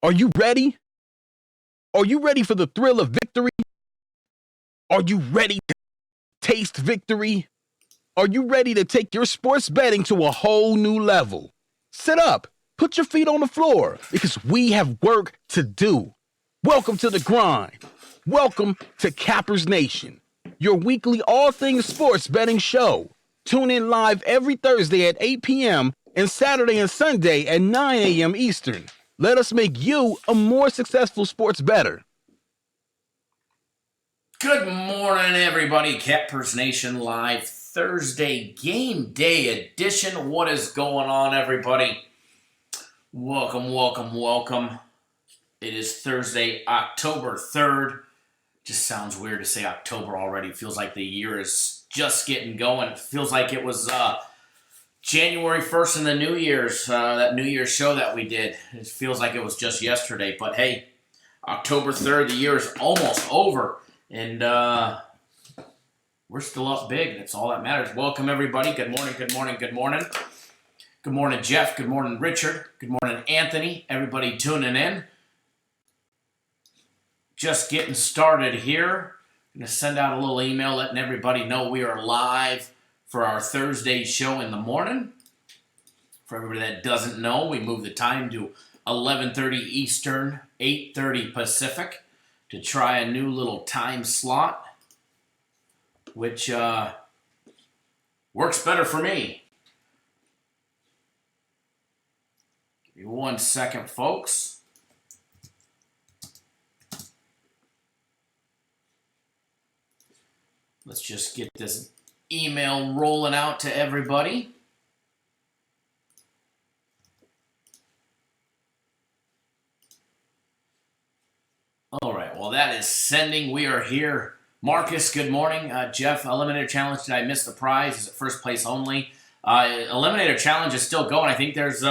Are you ready? Are you ready for the thrill of victory? Are you ready to taste victory? Are you ready to take your sports betting to a whole new level? Sit up, put your feet on the floor, because we have work to do. Welcome to the grind. Welcome to Cappers Nation, your weekly all things sports betting show. Tune in live every Thursday at 8 p.m. and Saturday and Sunday at 9 a.m. Eastern. Let us make you a more successful sports bettor. Good morning, everybody. Cappers Nation Live Thursday Game Day Edition. What is going on, everybody? Welcome, welcome, welcome. It is Thursday, October 3rd. Just sounds weird to say October already. It feels like the year is just getting going. It feels like it was January 1st in the New Year's, that New Year's show that we did. It feels like it was just yesterday. But hey, October 3rd, the year is almost over. And we're still up big. That's all that matters. Welcome, everybody. Good morning, good morning, good morning. Good morning, Jeff. Good morning, Richard. Good morning, Anthony. Everybody tuning in. Just getting started here. I'm going to send out a little email letting everybody know we are live for our Thursday show in the morning. For everybody that doesn't know, we moved the time to 11:30 Eastern, 8:30 Pacific to try a new little time slot, which works better for me. Give me 1 second, folks. Let's just get this email rolling out to everybody. All right, well, that is sending. We are here. Marcus, good morning. Jeff, Eliminator Challenge, did I miss the prize? Is it first place only? Eliminator Challenge is still going. I think there's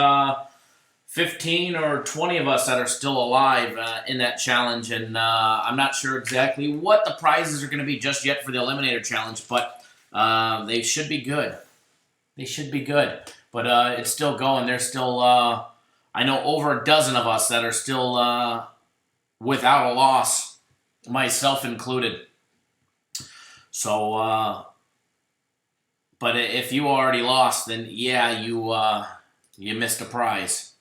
15 or 20 of us that are still alive in that challenge, and I'm not sure exactly what the prizes are going to be just yet for the Eliminator Challenge, but they should be good. They should be good, but it's still going. There's still, I know, over a dozen of us that are still without a loss, myself included. So, but if you already lost, then yeah, you missed a prize.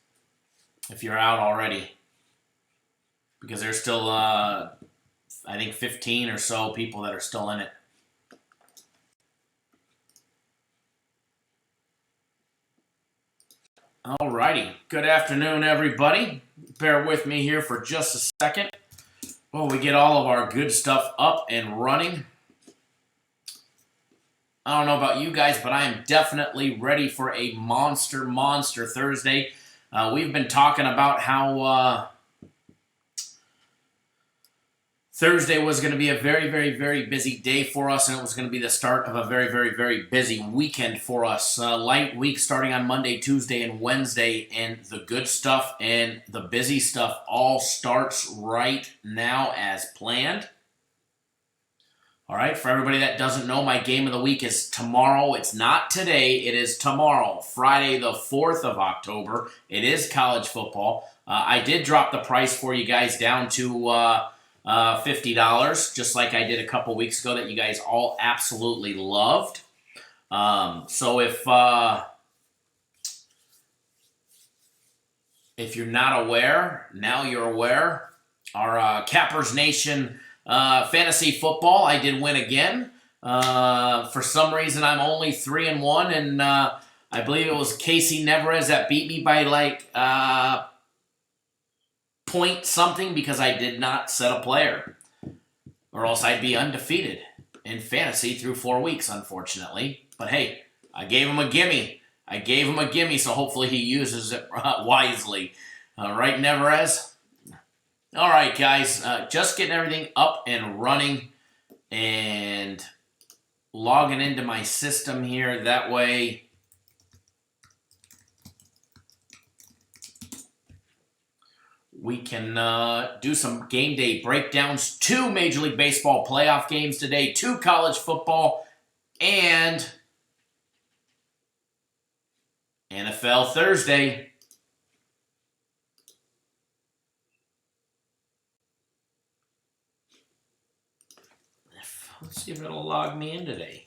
If you're out already, because there's still, I think, 15 or so people that are still in it. Alrighty, good afternoon, everybody. Bear with me here for just a second while we get all of our good stuff up and running. I don't know about you guys, but I am definitely ready for a monster Thursday. We've been talking about how Thursday was going to be a very, very, very busy day for us, and it was going to be the start of a very, very, very busy weekend for us. Light week starting on Monday, Tuesday, and Wednesday, and the good stuff and the busy stuff all starts right now as planned. All right, for everybody that doesn't know, my game of the week is tomorrow. It's not today. It is tomorrow, Friday the 4th of October. It is college football. I did drop the price for you guys down to $50, just like I did a couple weeks ago that you guys all absolutely loved. So if you're not aware, now you're aware. Our Cappers Nation fantasy football, I did win again. For some reason, I'm only 3-1, and I believe it was Casey Neverez that beat me by like point something because I did not set a player, or else I'd be undefeated in fantasy through 4 weeks, unfortunately. But hey, I gave him a gimme. So hopefully he uses it wisely. Right, Neverez? All right, guys, just getting everything up and running and logging into my system here. That way we can do some game day breakdowns. 2 Major League Baseball playoff games today, 2 college football, and NFL Thursday. Let's see if it'll log me in today.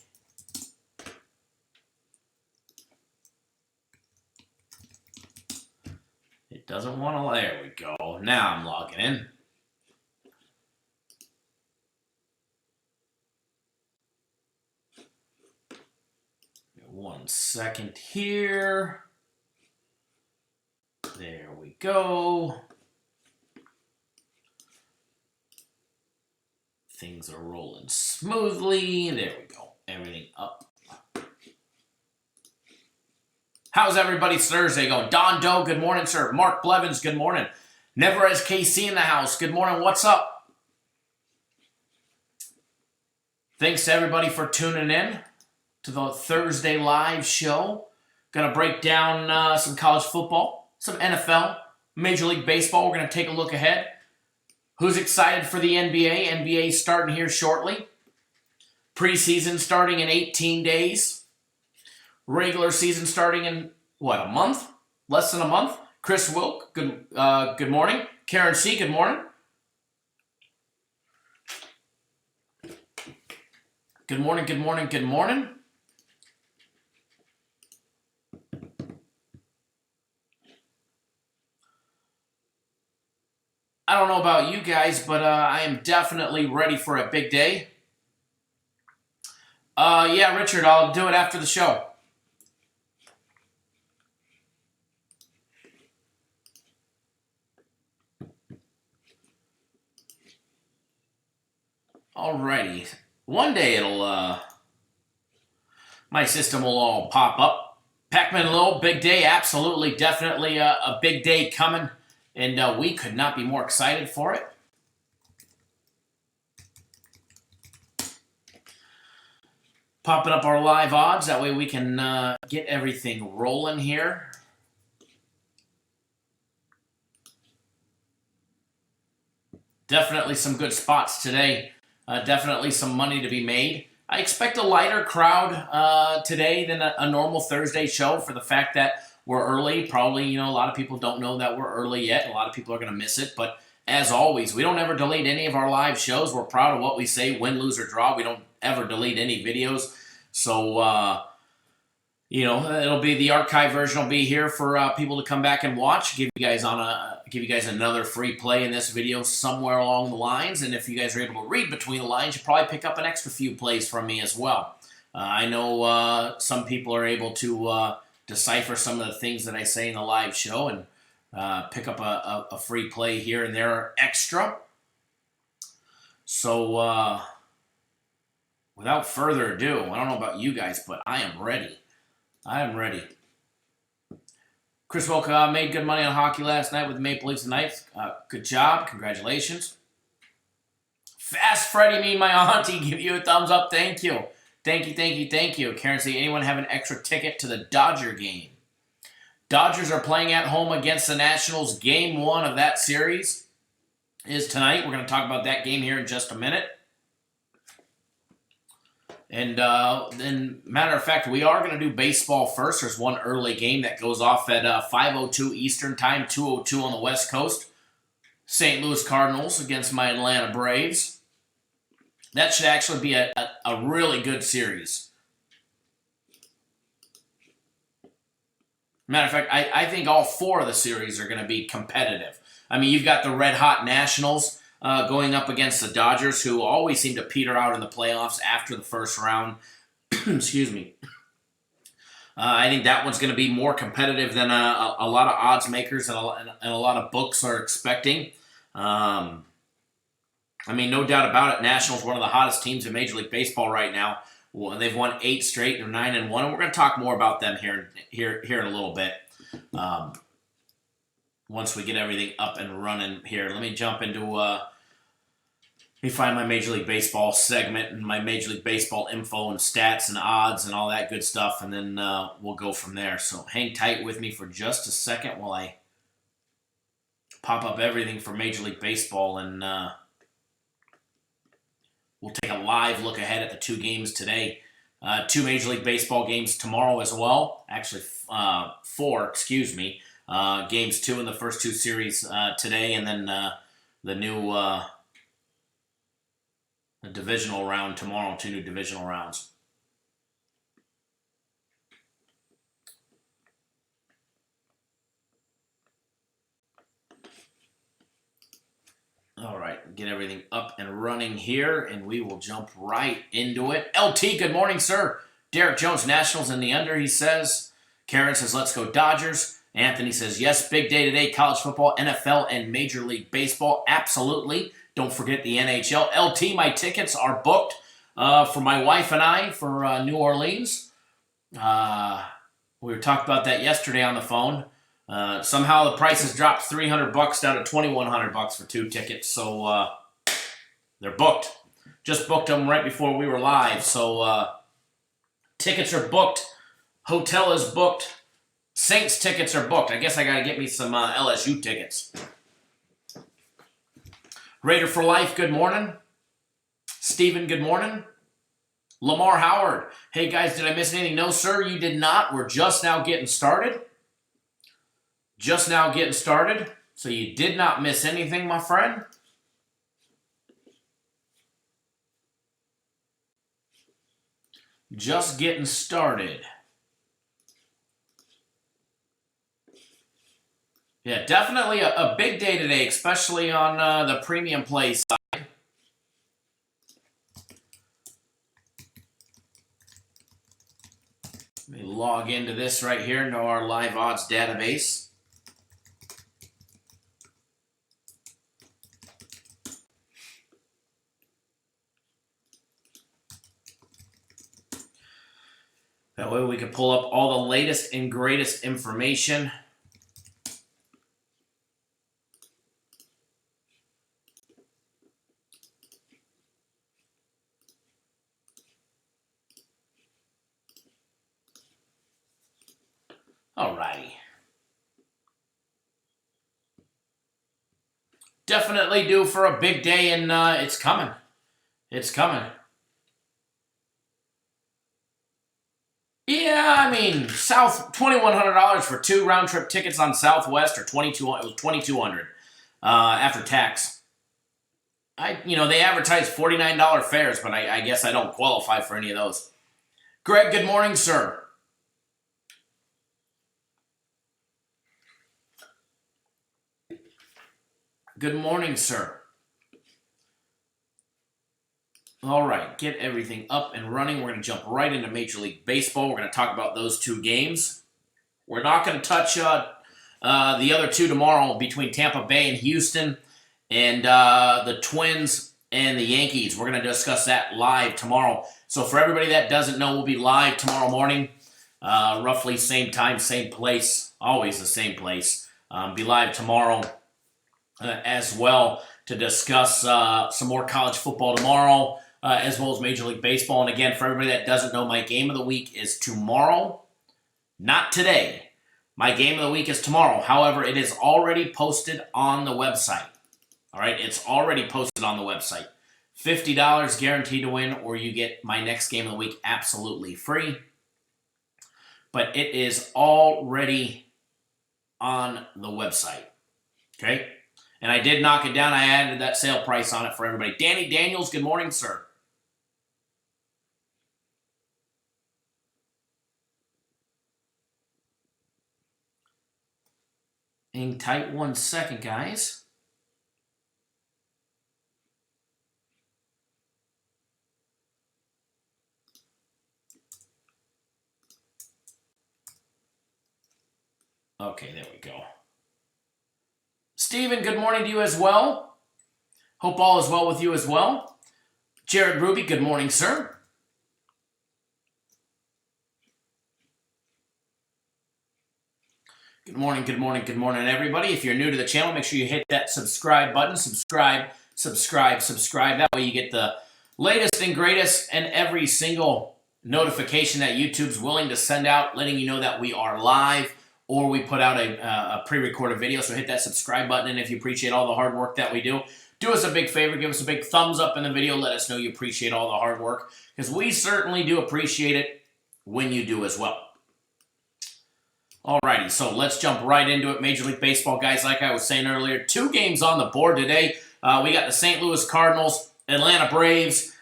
It doesn't want to. There we go. Now I'm logging in. One second here. There we go. Things are rolling smoothly. There we go. Everything up. How's everybody's Thursday going? Don Doe, good morning, sir. Mark Blevins, good morning. Never as KC in the house. Good morning. What's up? Thanks to everybody for tuning in to the Thursday live show. Going to break down some college football, some NFL, Major League Baseball. We're going to take a look ahead. Who's excited for the NBA? NBA starting here shortly. Preseason starting in 18 days. Regular season starting in, what, a month? Less than a month? Chris Wilk, good morning. Karen C., good morning. Good morning, good morning, good morning. I don't know about you guys, but I am definitely ready for a big day. Yeah, Richard, I'll do it after the show. Alrighty. One day it'll, my system will all pop up. Pac-Man Low, big day, absolutely, definitely a big day coming, and we could not be more excited for it. Popping up our live odds, that way we can get everything rolling here. Definitely some good spots today. Definitely some money to be made. I expect a lighter crowd today than a normal Thursday show for the fact that we're early. Probably, a lot of people don't know that we're early yet. A lot of people are going to miss it. But as always, we don't ever delete any of our live shows. We're proud of what we say, win, lose, or draw. We don't ever delete any videos. So, it'll be the archive version will be here for people to come back and watch. Give you guys another free play in this video somewhere along the lines. And if you guys are able to read between the lines, you probably pick up an extra few plays from me as well. I know some people are able to decipher some of the things that I say in the live show and pick up a free play here and there extra. So, without further ado, I don't know about you guys, but I am ready. I am ready. Chris Wilk made good money on hockey last night with the Maple Leafs and Knights. Good job. Congratulations. Fast Freddy, me and my auntie give you a thumbs up. Thank you. Thank you, thank you, thank you. Karen, say anyone have an extra ticket to the Dodger game? Dodgers are playing at home against the Nationals. Game 1 of that series is tonight. We're going to talk about that game here in just a minute. And then, matter of fact, we are going to do baseball first. There's one early game that goes off at 5:02 Eastern Time, 2:02 on the West Coast. St. Louis Cardinals against my Atlanta Braves. That should actually be a really good series. Matter of fact, I think all 4 of the series are going to be competitive. I mean, you've got the red-hot Nationals going up against the Dodgers, who always seem to peter out in the playoffs after the first round. Excuse me. I think that one's going to be more competitive than a lot of odds makers and a lot of books are expecting. I mean, no doubt about it, Nationals one of the hottest teams in Major League Baseball right now. Well, they've won 8 straight. They're 9-1, and we're going to talk more about them here in a little bit. Once we get everything up and running here, let me jump into. Let me find my Major League Baseball segment and my Major League Baseball info and stats and odds and all that good stuff, and then we'll go from there. So hang tight with me for just a second while I pop up everything for Major League Baseball, and we'll take a live look ahead at the 2 games today. 2 Major League Baseball games tomorrow as well. Actually, 4, excuse me. Games 2 in the first 2 series today, and then the new a divisional round tomorrow, 2 new divisional rounds. All right, get everything up and running here, and we will jump right into it. LT, good morning, sir. Derek Jones, Nationals in the under, he says. Karen says, let's go Dodgers. Anthony says, yes, big day today, college football, NFL, and Major League Baseball. Absolutely. Don't forget the NHL. LT, my tickets are booked for my wife and I for New Orleans. We were talking about that yesterday on the phone. Somehow the prices dropped $300 down to $2,100 for 2 tickets. So they're booked. Just booked them right before we were live. So tickets are booked. Hotel is booked. Saints tickets are booked. I guess I got to get me some LSU tickets. Raider for Life, good morning. Steven, good morning. Lamar Howard, hey guys, did I miss anything? No, sir, you did not. We're just now getting started. Just now getting started. So you did not miss anything, my friend. Just getting started. Yeah, definitely a big day today, especially on the premium play side. Let me log into this right here, into our live odds database. That way we can pull up all the latest and greatest information. Alrighty. Definitely due for a big day, and it's coming. It's coming. Yeah, I mean, $2,100 for 2 round trip tickets on Southwest, or $2,200 after tax. They advertise $49 fares, but I guess I don't qualify for any of those. Greg, good morning, sir. Good morning, sir. All right, get everything up and running. We're going to jump right into Major League Baseball. We're going to talk about those 2 games. We're not going to touch the other 2 tomorrow between Tampa Bay and Houston, and the Twins and the Yankees. We're going to discuss that live tomorrow. So for everybody that doesn't know, we'll be live tomorrow morning, roughly same time, same place, always the same place. Be live tomorrow as well to discuss some more college football tomorrow, as well as Major League Baseball. And again, for everybody that doesn't know, my game of the week is tomorrow, not today. My game of the week is tomorrow. However, it is already posted on the website. All right, it's already posted on the website. $50 guaranteed to win, or you get my next game of the week absolutely free. But it is already on the website. Okay? And I did knock it down. I added that sale price on it for everybody. Danny Daniels, good morning, sir. Hang tight 1 second, guys. Okay, there we go. Steven, good morning to you as well. Hope all is well with you as well. Jared Ruby, good morning, sir. Good morning, good morning, good morning, everybody. If you're new to the channel, make sure you hit that subscribe button. Subscribe. That way you get the latest and greatest and every single notification that YouTube's willing to send out, letting you know that we are live or we put out a pre-recorded video. So hit that subscribe button, and if you appreciate all the hard work that we do us a big favor, give us a big thumbs up in the video. Let us know you appreciate all the hard work, because we certainly do appreciate it when you do as well. Alrighty, so let's jump right into it. Major League Baseball, guys, like I was saying earlier, 2 games on the board today. We got the St. Louis Cardinals, Atlanta Braves,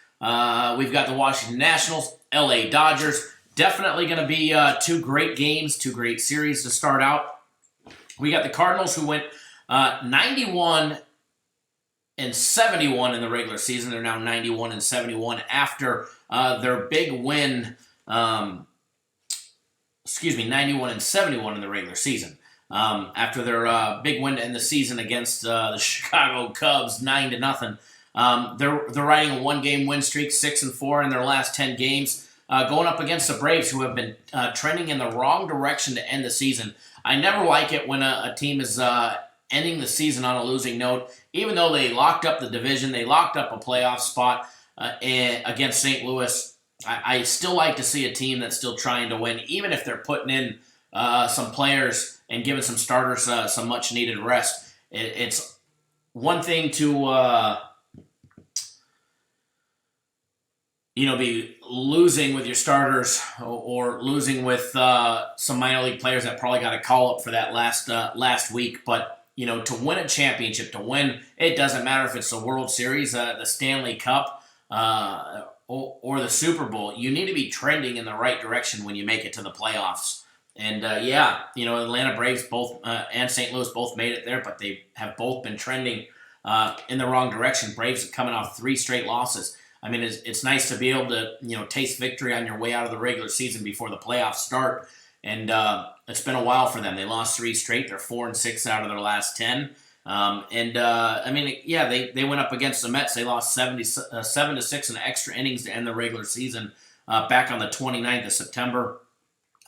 We've got the Washington Nationals, LA Dodgers. Definitely going to be two great games, two great series to start out. We got the Cardinals, who went 91 and 71 in the regular season. They're now 91 and 71 after their big win. 91 and 71 in the regular season. After their big win to end the season against the Chicago Cubs, 9-0. They're riding a one-game win streak, 6-4 in their last 10 games, going up against the Braves, who have been trending in the wrong direction to end the season. I never like it when a team is ending the season on a losing note, even though they locked up the division, they locked up a playoff spot against St. Louis. I still like to see a team that's still trying to win, even if they're putting in some players and giving some starters some much-needed rest. It's one thing to be losing with your starters or losing with some minor league players that probably got a call up for that last week. But, to win a championship, it doesn't matter if it's the World Series, the Stanley Cup, or the Super Bowl. You need to be trending in the right direction when you make it to the playoffs. And, Atlanta Braves both and St. Louis both made it there, but they have both been trending in the wrong direction. Braves are coming off 3 straight losses. I mean, it's nice to be able to, taste victory on your way out of the regular season before the playoffs start. And it's been a while for them. They lost 3 straight. They're 4-6 out of their last 10. They went up against the Mets. They lost 7-6 in extra innings to end the regular season back on the 29th of September.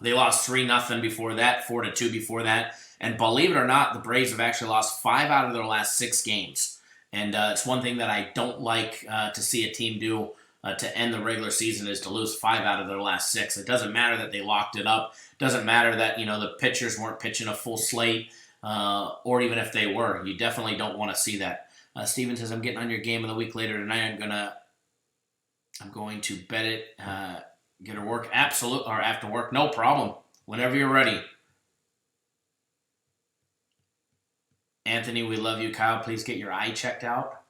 They lost 3-0 before that, 4-2 before that. And believe it or not, the Braves have actually lost 5 out of their last 6 games. And it's one thing that I don't like to see a team do to end the regular season is to lose 5 out of their last 6. It doesn't matter that they locked it up. It doesn't matter that, the pitchers weren't pitching a full slate, or even if they were. You definitely don't want to see that. Steven says, I'm getting on your game of the week later tonight. I'm going to bet it, get her work, absolute, or after work. No problem. Whenever you're ready. Anthony, we love you. Kyle, please get your eye checked out.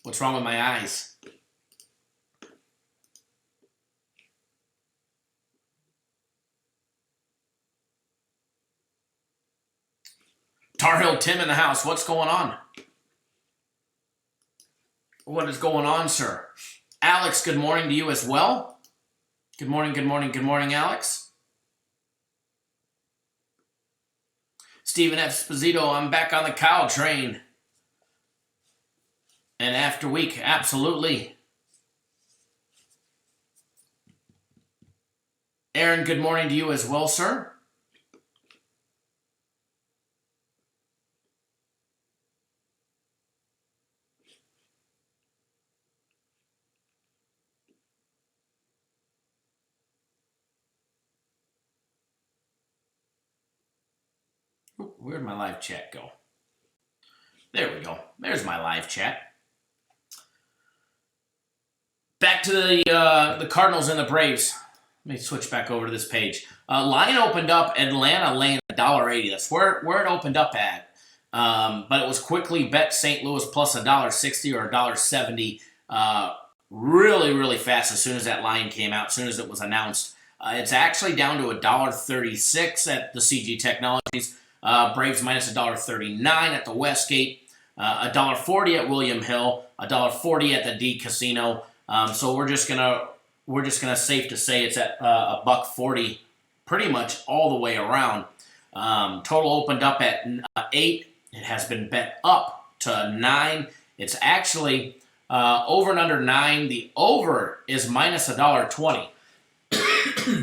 What's wrong with my eyes? Tar Heel Tim in the house. What's going on? What is going on, sir? Alex, good morning to you as well. Good morning, Alex. Stephen Esposito, I'm back on the Kyle train. And after week, absolutely. Aaron, good morning to you as well, sir. Where'd my live chat go? There we go. There's my live chat. Back to the Cardinals and the Braves. Let me switch back over to this page. Line opened up, Atlanta laying $1.80. That's where it opened up at. But it was quickly bet St. Louis plus $1.60 or $1.70 really, really fast as soon as that line came out, as soon as it was announced. It's actually down to $1.36 at the CG Technologies. Braves minus $1.39 at the Westgate, $1.40 at William Hill, $1.40 at the D Casino. So we're just gonna safe to say it's at $1.40, pretty much all the way around. Total opened up at 8. It has been bet up to 9. It's actually over and under 9. The over is minus $1.20.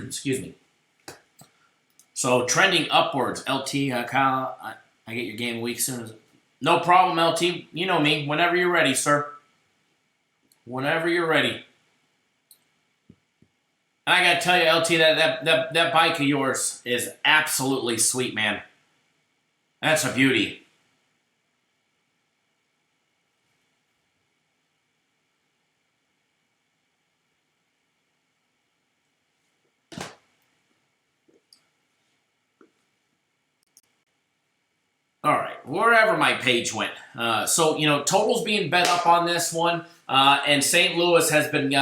Excuse me. So trending upwards. LT, Kyle, I get your game week soon. No problem, LT. You know me. Whenever you're ready, sir. Whenever you're ready. And I gotta tell you, LT, that bike of yours is absolutely sweet, man. That's a beauty. All right, wherever my page went. So, totals being bet up on this one. And St. Louis has been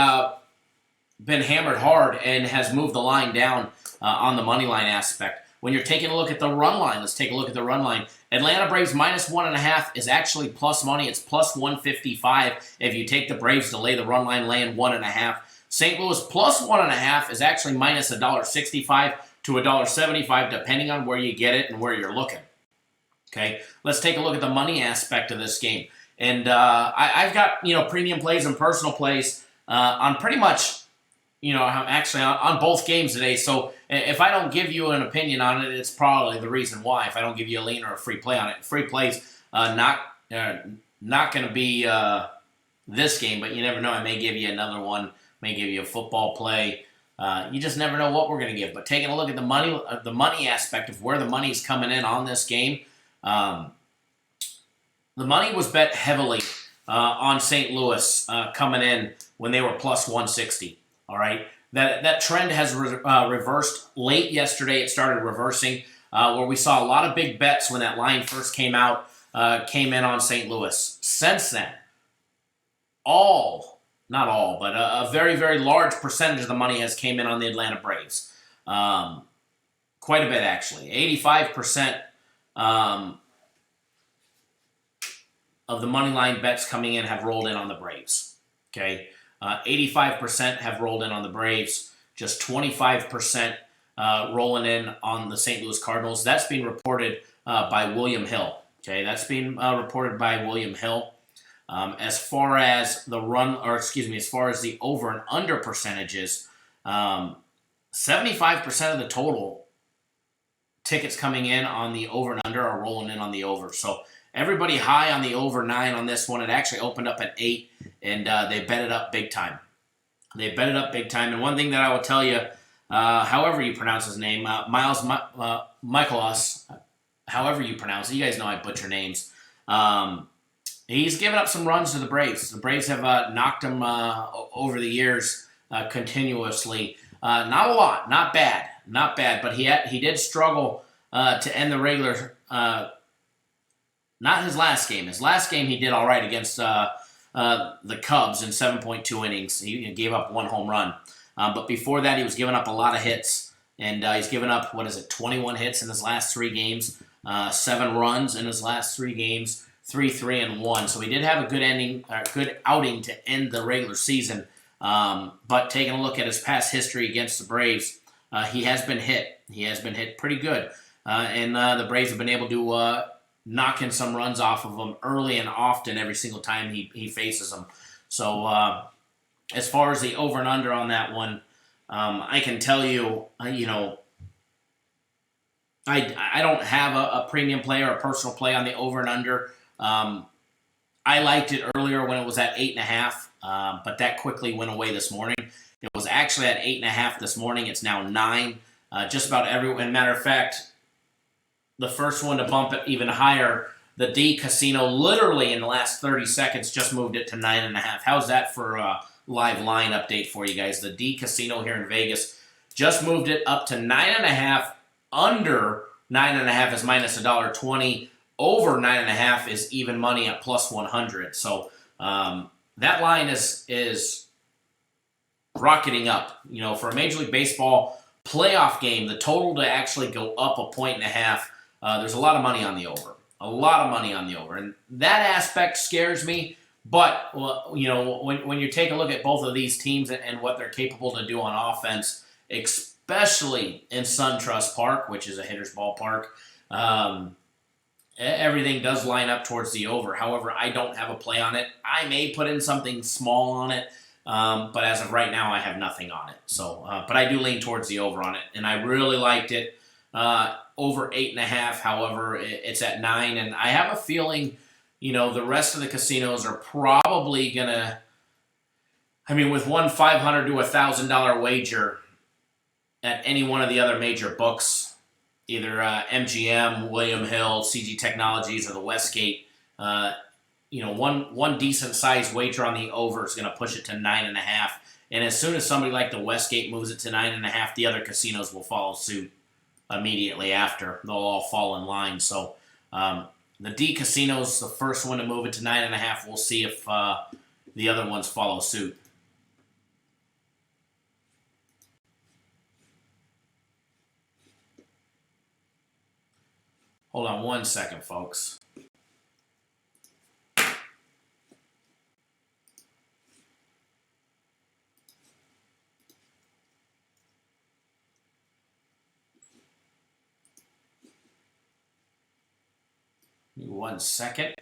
hammered hard and has moved the line down on the money line aspect. When you're taking a look at the run line, let's take a look at the run line. Atlanta Braves -1.5 is actually plus money. It's plus 155 if you take the Braves to lay the run line, laying 1.5. St. Louis plus 1.5 is actually minus $1.65 to $1.75, depending on where you get it and where you're looking. Okay, let's take a look at the money aspect of this game. And I've got premium plays and personal plays on pretty much actually on both games today. So if I don't give you an opinion on it, it's probably the reason why. If I don't give you a lean or a free play on it, free plays not going to be this game, but you never know. I may give you another one. May give you a football play. You just never know what we're going to give. But taking a look at the money aspect of where the money is coming in on this game, the money was bet heavily on St. Louis coming in when they were plus 160. All right, that trend has reversed late yesterday. It started reversing where we saw a lot of big bets when that line first came out, came in on St. Louis. Since then, not all, but a very, very large percentage of the money has came in on the Atlanta Braves. Quite a bit, actually. 85% of the money line bets coming in have rolled in on the Braves. Okay. 85% have rolled in on the Braves, just 25% rolling in on the St. Louis Cardinals. That's being reported by William Hill. Okay, that's being reported by William Hill. As far as the over and under percentages, 75% of the total tickets coming in on the over and under are rolling in on the over. So everybody high on the over 9 on this one. It actually opened up at 8. And they bet it up big time. And one thing that I will tell you, however you pronounce his name, Miles Michaelos, however you pronounce it, you guys know I butcher names. He's given up some runs to the Braves. The Braves have knocked him over the years continuously. Not a lot, not bad, but he did struggle to end the regular. Not his last game. His last game he did all right against the Cubs in 7.2 innings. He gave up 1 home run. But before that, he was giving up a lot of hits. And he's given up, 21 hits in his last 3 games, 7 runs in his last 3 games, 3-3-1. So he did have a good outing to end the regular season. But taking a look at his past history against the Braves, he has been hit. He has been hit pretty good. And the Braves have been able to knocking some runs off of him early and often every single time he faces them. So as far as the over and under on that one, I can tell you, I don't have a premium play or a personal play on the over and under. I liked it earlier when it was at 8.5, but that quickly went away this morning. It was actually at 8.5 this morning. It's now 9. Just about everyone. Matter of fact, the first one to bump it even higher, the D Casino, literally in the last 30 seconds, just moved it to 9.5. How's that for a live line update for you guys? The D Casino here in Vegas just moved it up to 9.5. Under 9.5 is minus $1.20. Over 9.5 is even money at plus 100. So that line is rocketing up. For a Major League Baseball playoff game, the total to actually go up 1.5. There's a lot of money on the over. And that aspect scares me. But, when you take a look at both of these teams and what they're capable to do on offense, especially in SunTrust Park, which is a hitter's ballpark, everything does line up towards the over. However, I don't have a play on it. I may put in something small on it, but as of right now, I have nothing on it. So, but I do lean towards the over on it, and I really liked it. Over 8.5, however, it's at 9, and I have a feeling, the rest of the casinos are probably gonna. With one $500 to $1,000 wager at any one of the other major books, either MGM, William Hill, CG Technologies, or the Westgate, one decent sized wager on the over is going to push it to 9.5. And as soon as somebody like the Westgate moves it to 9.5, the other casinos will follow suit immediately after. They'll all fall in line. So the D Casino's the first one to move it to 9.5. We'll see if the other ones follow suit. Hold on one second, folks. Give me 1 second.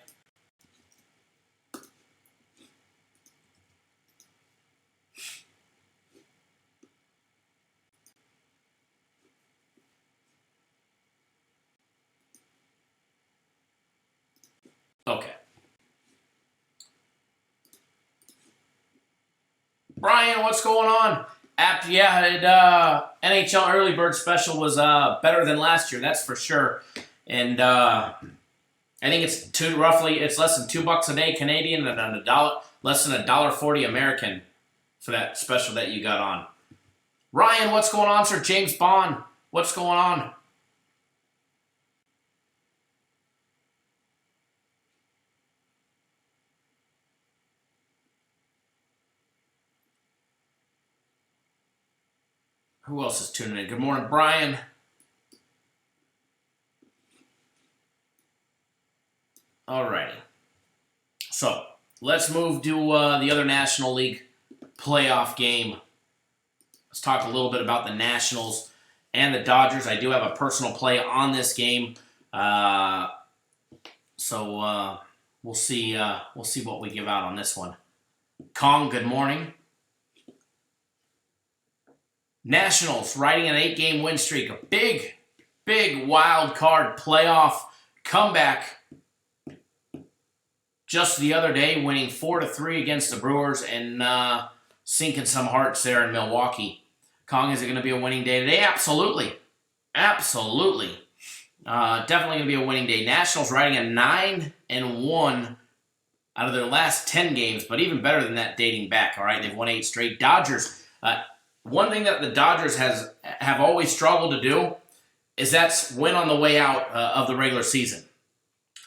Okay. Brian, what's going on? NHL Early Bird Special was better than last year, that's for sure. And I think it's it's less than $2 a day Canadian and less than $1.40 American for that special that you got on. Ryan, what's going on, sir? James Bond, what's going on? Who else is tuning in? Good morning, Brian. Alrighty. So, let's move to the other National League playoff game. Let's talk a little bit about the Nationals and the Dodgers. I do have a personal play on this game. So we'll see what we give out on this one. Kong, good morning. Nationals riding an 8-game win streak. A big wild card playoff comeback just the other day, winning 4-3 against the Brewers and sinking some hearts there in Milwaukee. Kong, is it going to be a winning day today? Absolutely. Definitely going to be a winning day. Nationals riding a 9-1 out of their last 10 games, but even better than that dating back. All right, they've won 8 straight. Dodgers, one thing that the Dodgers have always struggled to do is that's win on the way out of the regular season.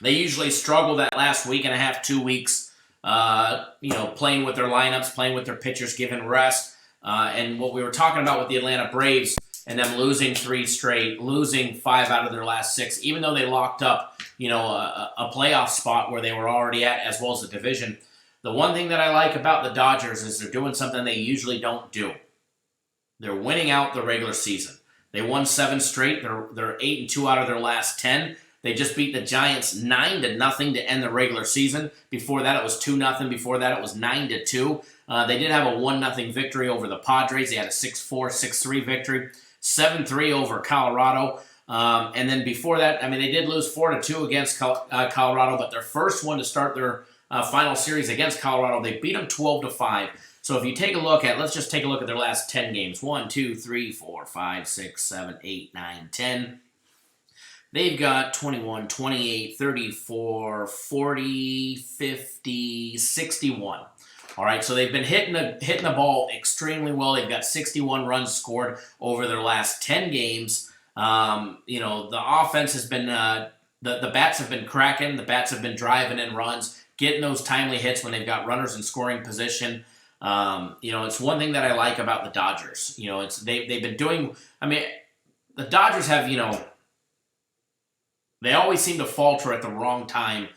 They usually struggle that last week and a half, 2 weeks, playing with their lineups, playing with their pitchers, giving rest. And what we were talking about with the Atlanta Braves and them losing 3 straight, losing 5 out of their last 6, even though they locked up, a playoff spot where they were already at, as well as the division. The one thing that I like about the Dodgers is they're doing something they usually don't do. They're winning out the regular season. They won 7 straight. They're 8-2 out of their last 10. They just beat the Giants 9-0 to end the regular season. Before that, it was 2-0. Before that, it was 9-2. They did have a 1-0 victory over the Padres. They had a 6-4, 6-3 victory. 7-3 over Colorado. And then before that, they did lose 4-2 against Colorado, but their first one to start their final series against Colorado, they beat them 12-5. So if you take a look at, let's just take a look at their last 10 games. 1, 2, 3, 4, 5, 6, 7, 8, 9, 10. They've got 21, 28, 34, 40, 50, 61. All right, so they've been hitting the ball extremely well. They've got 61 runs scored over their last 10 games. The offense has been the bats have been cracking. The bats have been driving in runs, getting those timely hits when they've got runners in scoring position. It's one thing that I like about the Dodgers. They've been doing. The Dodgers have they always seem to falter at the wrong time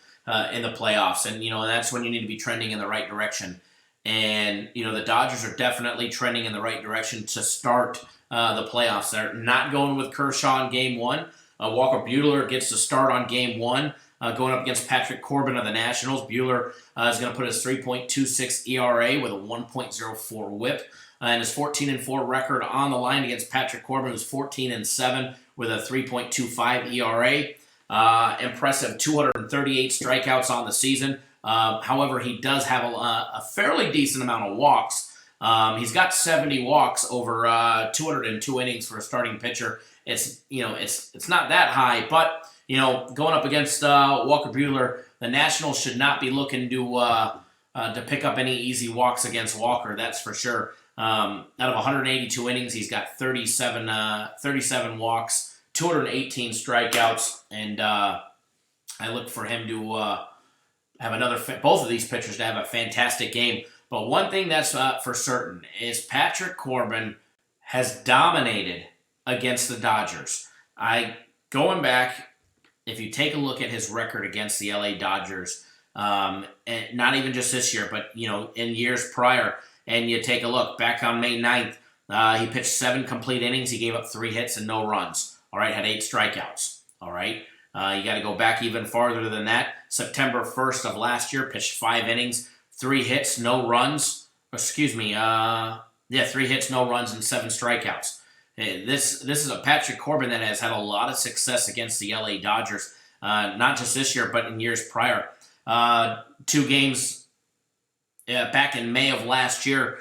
in the playoffs, and that's when you need to be trending in the right direction. And the Dodgers are definitely trending in the right direction to start the playoffs. They're not going with Kershaw in Game 1. Walker Buehler gets to start on Game 1. Going up against Patrick Corbin of the Nationals. Buehler is going to put his 3.26 ERA with a 1.04 WHIP. And his 14-4 record on the line against Patrick Corbin, who's 14-7 with a 3.25 ERA. Impressive 238 strikeouts on the season. However, he does have a fairly decent amount of walks. He's got 70 walks over 202 innings for a starting pitcher. It's not that high, but going up against Walker Buehler, the Nationals should not be looking to pick up any easy walks against Walker. That's for sure. Out of 182 innings, he's got 37 walks, 218 strikeouts, and I look for him to have both of these pitchers to have a fantastic game. But one thing that's for certain is Patrick Corbin has dominated against the Dodgers. Going back, if you take a look at his record against the LA Dodgers, and not even just this year, but in years prior, and you take a look back on May 9th, he pitched 7 complete innings. He gave up 3 hits and no runs. All right, had 8 strikeouts. All right, you got to go back even farther than that. September 1st of last year, pitched 5 innings, 3 hits, no runs. 3 hits, no runs, and 7 strikeouts. This is a Patrick Corbin that has had a lot of success against the LA Dodgers, not just this year, but in years prior. 2 games back in May of last year,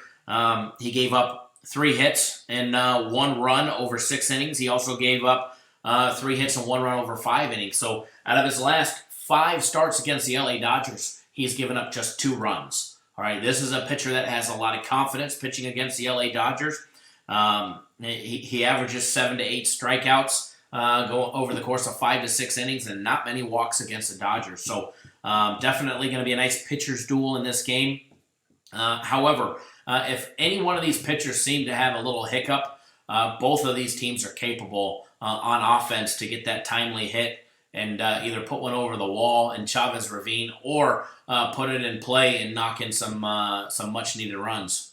he gave up 3 hits and 1 run over 6 innings. He also gave up 3 hits and 1 run over 5 innings. So out of his last 5 starts against the LA Dodgers, he's given up just 2 runs. All right, this is a pitcher that has a lot of confidence pitching against the LA Dodgers. He averages 7 to 8 strikeouts go over the course of 5 to 6 innings, and not many walks against the Dodgers. So definitely going to be a nice pitcher's duel in this game. However, if any one of these pitchers seem to have a little hiccup, both of these teams are capable on offense to get that timely hit and either put one over the wall in Chavez Ravine or put it in play and knock in some much needed runs.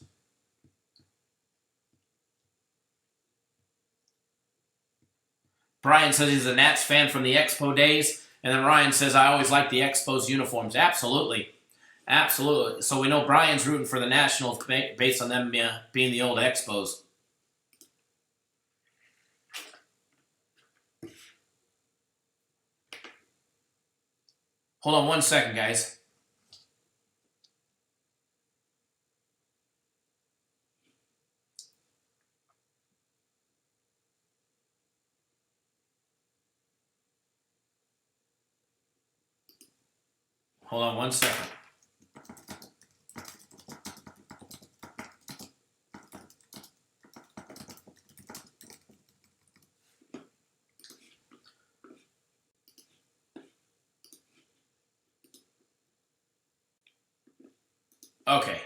Brian says he's a Nats fan from the Expo days. And then Ryan says, I always like the Expos uniforms. Absolutely. Absolutely. So we know Brian's rooting for the Nationals based on them being the old Expos. Hold on 1 second, guys. Hold on 1 second. Okay.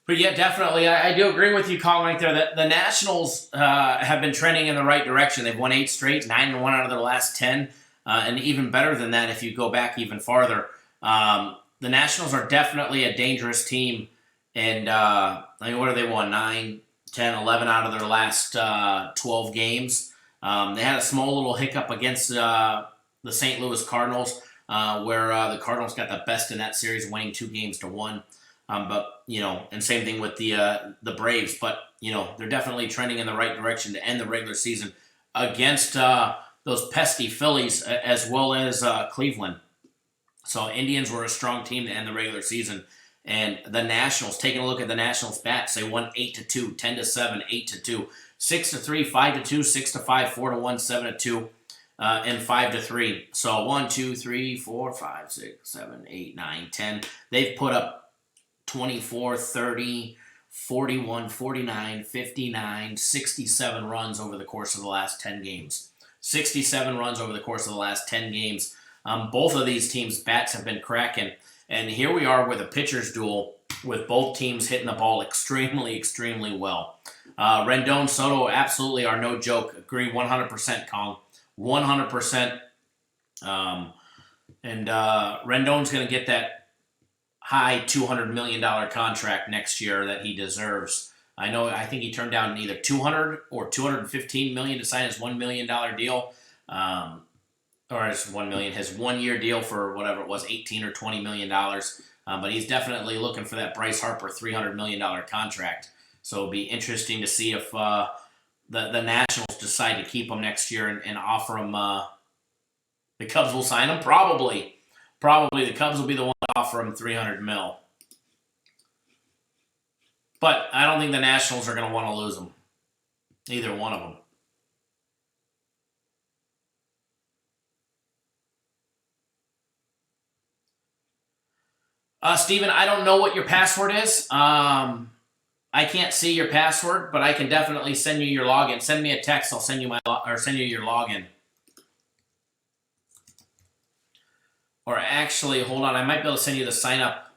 But yeah, definitely. I do agree with you, Colin, right there. That the Nationals have been trending in the right direction. They've won 8 straight, 9-1 out of their last 10. And even better than that, if you go back even farther, the Nationals are definitely a dangerous team. And, what have they won? 9, 10, 11 out of their last 12 games. They had a small little hiccup against the St. Louis Cardinals, where the Cardinals got the best in that series, winning 2-1. And same thing with the Braves. But, they're definitely trending in the right direction to end the regular season against those pesky Phillies as well as Cleveland. So Indians were a strong team to end the regular season. And the Nationals, taking a look at the Nationals bats, they won 8-2, 10-7, 8-2, 6-3, 5-2, 6-5, 4-1, 7-2, and 5-3. So 1, 2, 3, 4, 5, 6, 7, 8, 9, 10. They've put up 24, 30, 41, 49, 59, 67 runs over the course of the last 10 games. 67 runs over the course of the last 10 games. Both of these teams' bats have been cracking. And here we are with a pitcher's duel with both teams hitting the ball extremely, extremely well. Rendon, Soto absolutely are no joke. Agree 100%, Kong. 100%. Rendon's going to get that high $200 million contract next year that he deserves. I think he turned down either $200 or $215 million to sign his $1 million deal, or his his 1-year deal for whatever it was, $18 or $20 million. But he's definitely looking for that Bryce Harper $300 million contract. So it'll be interesting to see if the Nationals decide to keep him next year and offer him. The Cubs will sign him, probably. Probably the Cubs will be the one to offer him $300 million. But I don't think the Nationals are going to want to lose him. Either one of them. Steven, I don't know what your password is. I can't see your password, but I can definitely send you your login. Send me a text. I'll send you your login. Or actually, hold on, I might be able to send you the sign up.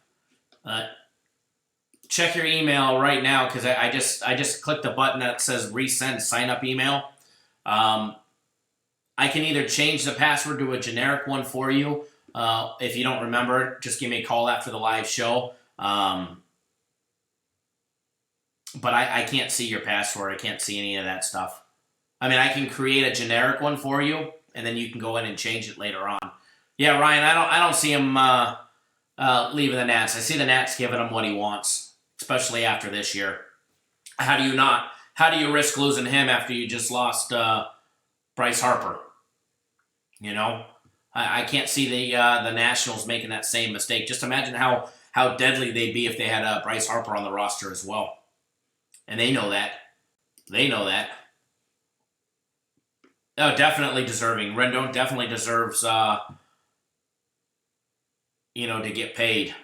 Check your email right now because I just clicked the button that says resend sign up email. I can either change the password to a generic one for you. If you don't remember it, just give me a call after the live show. But I can't see your password. I can't see any of that stuff. I mean, I can create a generic one for you, and then you can go in and change it later on. Yeah, Ryan, I don't see him leaving the Nats. I see the Nats giving him what he wants, especially after this year. How do you not? How do you risk losing him after you just lost Bryce Harper? You know, I can't see the Nationals making that same mistake. Just imagine how deadly they'd be if they had Bryce Harper on the roster as well. And they know that. They know that. Oh, definitely deserving. Rendon definitely deserves, to get paid.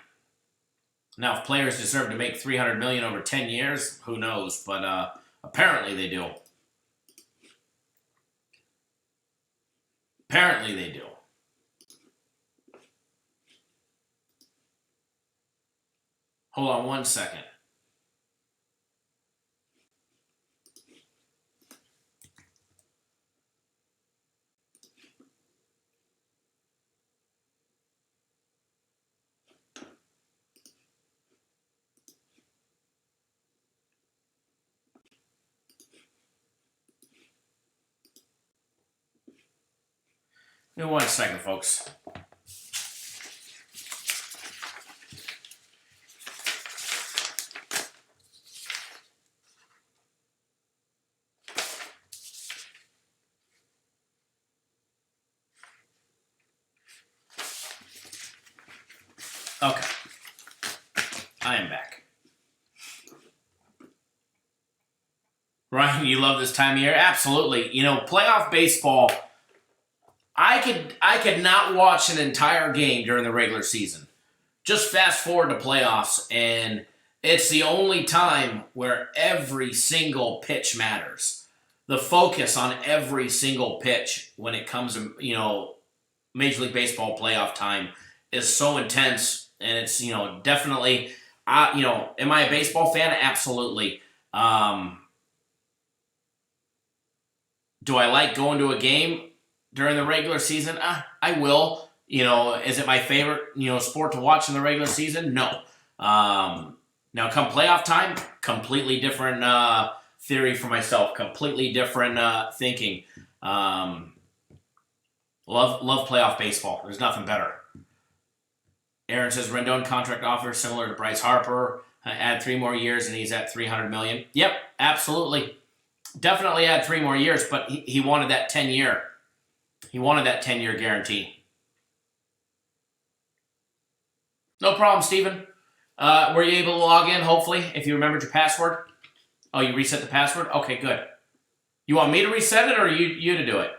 Now, if players deserve to make $300 million over 10 years, who knows? But apparently they do. Apparently they do. Hold on one second. Give me 1 second, folks. Okay. I am back. Ryan, you love this time of year? Absolutely. Playoff baseball, I could not watch an entire game during the regular season. Just fast forward to playoffs, and it's the only time where every single pitch matters. The focus on every single pitch when it comes to, Major League Baseball playoff time is so intense, and it's, definitely, am I a baseball fan? Absolutely. Do I like going to a game during the regular season? I will. Is it my favorite, sport to watch in the regular season? No. Now, come playoff time, completely different theory for myself. Completely different thinking. Love playoff baseball. There's nothing better. Aaron says Rendon contract offer similar to Bryce Harper. Add 3 more years and he's at $300 million. Yep, absolutely. Definitely add 3 more years, but he wanted that 10-year. He wanted that 10-year guarantee. No problem, Steven. Were you able to log in, hopefully, if you remembered your password? Oh, you reset the password? Okay, good. You want me to reset it or you to do it?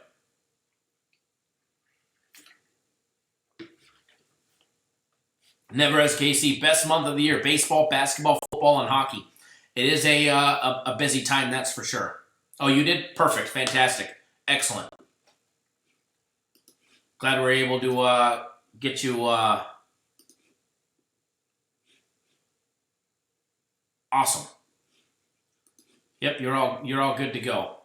Never SKC, best month of the year. Baseball, basketball, football, and hockey. It is a busy time, that's for sure. Oh, you did? Perfect. Fantastic. Excellent. Glad we're able to get you awesome. Yep, you're all good to go.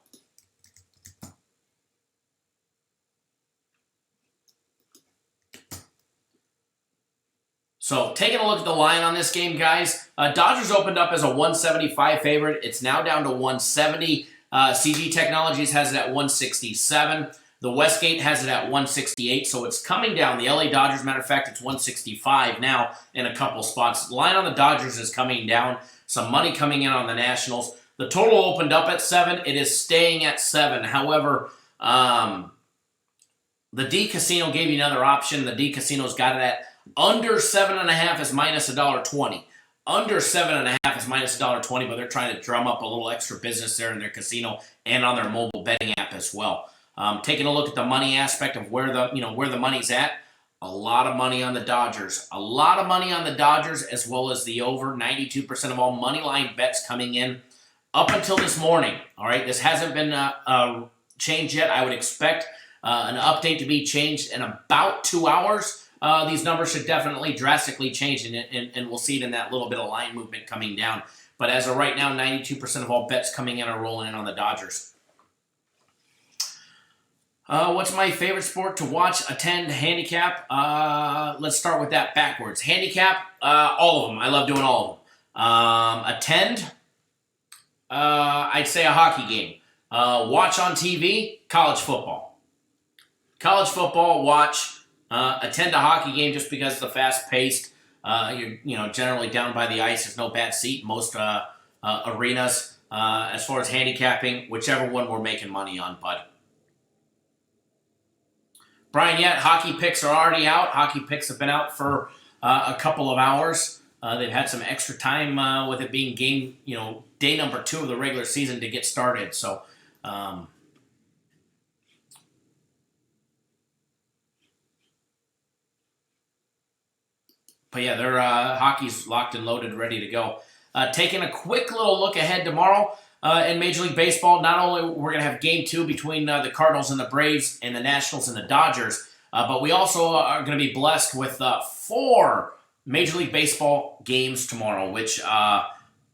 So, taking a look at the line on this game, guys. Dodgers opened up as a 175 favorite. It's now down to 170. CG Technologies has it at 167. The Westgate has it at 168, so it's coming down. The LA Dodgers, matter of fact, it's 165 now in a couple spots. The line on the Dodgers is coming down. Some money coming in on the Nationals. The total opened up at 7. It is staying at 7. However, the D Casino gave you another option. The D Casino's got it at under 7.5 is minus $1.20. Under 7.5 is minus $1.20, but they're trying to drum up a little extra business there in their casino and on their mobile betting app as well. Taking a look at the money aspect of where the money's at, a lot of money on the Dodgers. A lot of money on the Dodgers as well as the over. 92% of all money line bets coming in up until this morning. All right, this hasn't been changed yet. I would expect an update to be changed in about 2 hours. these numbers should definitely drastically change, and we'll see it in that little bit of line movement coming down. But as of right now, 92% of all bets coming in are rolling in on the Dodgers. What's my favorite sport to watch, attend, handicap? Let's start with that backwards. Handicap, all of them. I love doing all of them. Attend, I'd say a hockey game. Watch on TV, college football. College football, watch. Attend a hockey game just because it's the fast-paced. You're generally down by the ice. There's no bad seat in most arenas. As far as handicapping, whichever one we're making money on, bud. Brian, hockey picks are already out. Hockey picks have been out for a couple of hours. They've had some extra time with it being game, day number 2 of the regular season to get started. So, but yeah, their hockey's locked and loaded, ready to go. Taking a quick little look ahead tomorrow in Major League Baseball. Not only we're going to have Game 2 between the Cardinals and the Braves and the Nationals and the Dodgers, but we also are going to be blessed with 4 Major League Baseball games tomorrow, which I'm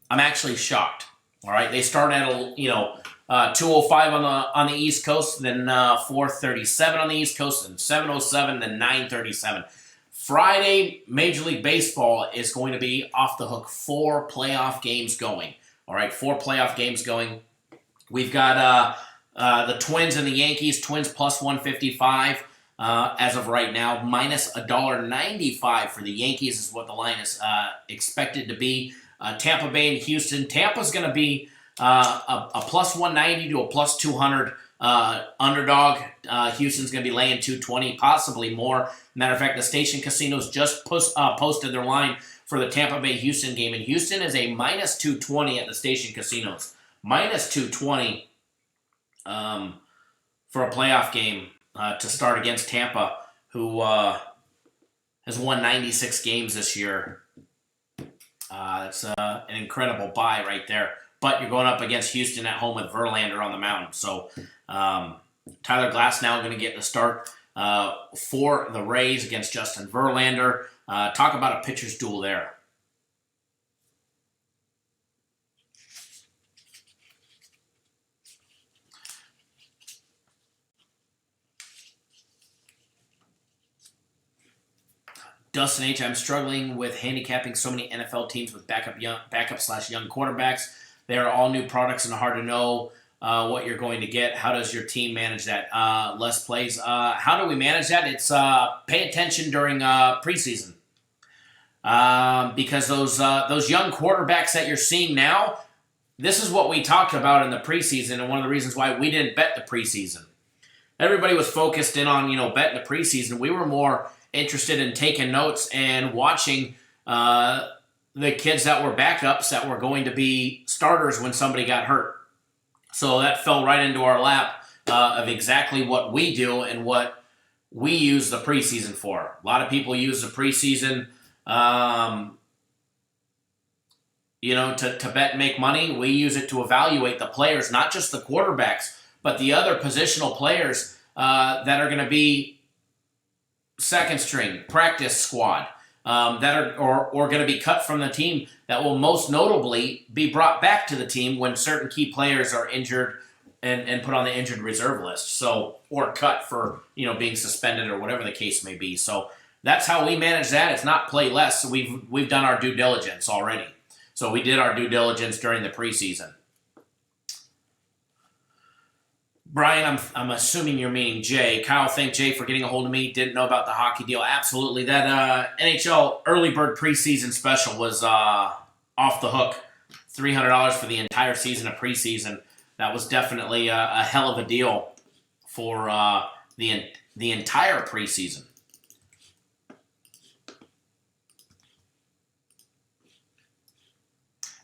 actually shocked. All right, they start at 2:05 on the East Coast, then 4:37 on the East Coast, and 7:07, then 9:37. Friday, Major League Baseball is going to be off the hook. 4 playoff games going. All right, 4 playoff games going. We've got the Twins and the Yankees. Twins plus 155 as of right now. Minus $1.95 for the Yankees is what the line is expected to be. Tampa Bay and Houston. Tampa's going to be a plus 190 to a plus 200 underdog. Houston's going to be laying 220, possibly more. Matter of fact, the station casinos just posted their line for the Tampa Bay-Houston game, and Houston is a minus 220 at the station casinos. Minus 220 for a playoff game to start against Tampa, who has won 96 games this year. That's an incredible buy right there. But you're going up against Houston at home with Verlander on the mound. So Tyler Glasnow going to get the start for the Rays against Justin Verlander. Talk about a pitcher's duel there. Dustin H., I'm struggling with handicapping so many NFL teams with backup/young quarterbacks. They are all new products and hard to know what you're going to get. How does your team manage that? Less plays. How do we manage that? It's pay attention during preseason. Because those young quarterbacks that you're seeing now, this is what we talked about in the preseason, and one of the reasons why we didn't bet the preseason. Everybody was focused in on betting the preseason. We were more interested in taking notes and watching the kids that were backups that were going to be starters when somebody got hurt. So that fell right into our lap of exactly what we do and what we use the preseason for. A lot of people use the preseason to bet and make money. We use it to evaluate the players, not just the quarterbacks, but the other positional players that are going to be second string, practice squad, that are going to be cut from the team, that will most notably be brought back to the team when certain key players are injured and put on the injured reserve list. So, or cut for being suspended or whatever the case may be. So that's how we manage that. It's not play less. So we've done our due diligence already. So we did our due diligence during the preseason. Brian, I'm assuming you're meaning Jay. Kyle, thank Jay for getting a hold of me. Didn't know about the hockey deal. Absolutely. That NHL early bird preseason special was off the hook. $300 for the entire season of preseason. That was definitely a hell of a deal for the entire preseason.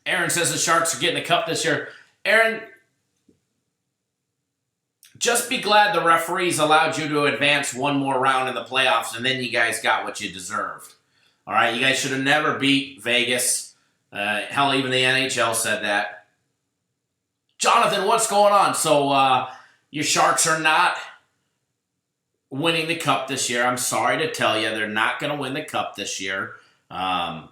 Aaron says the Sharks are getting the cup this year. Aaron, just be glad the referees allowed you to advance one more round in the playoffs, and then you guys got what you deserved. All right, you guys should have never beat Vegas. Hell, even the NHL said that. Jonathan, what's going on? So your Sharks are not winning the cup this year. I'm sorry to tell you, they're not going to win the cup this year. What's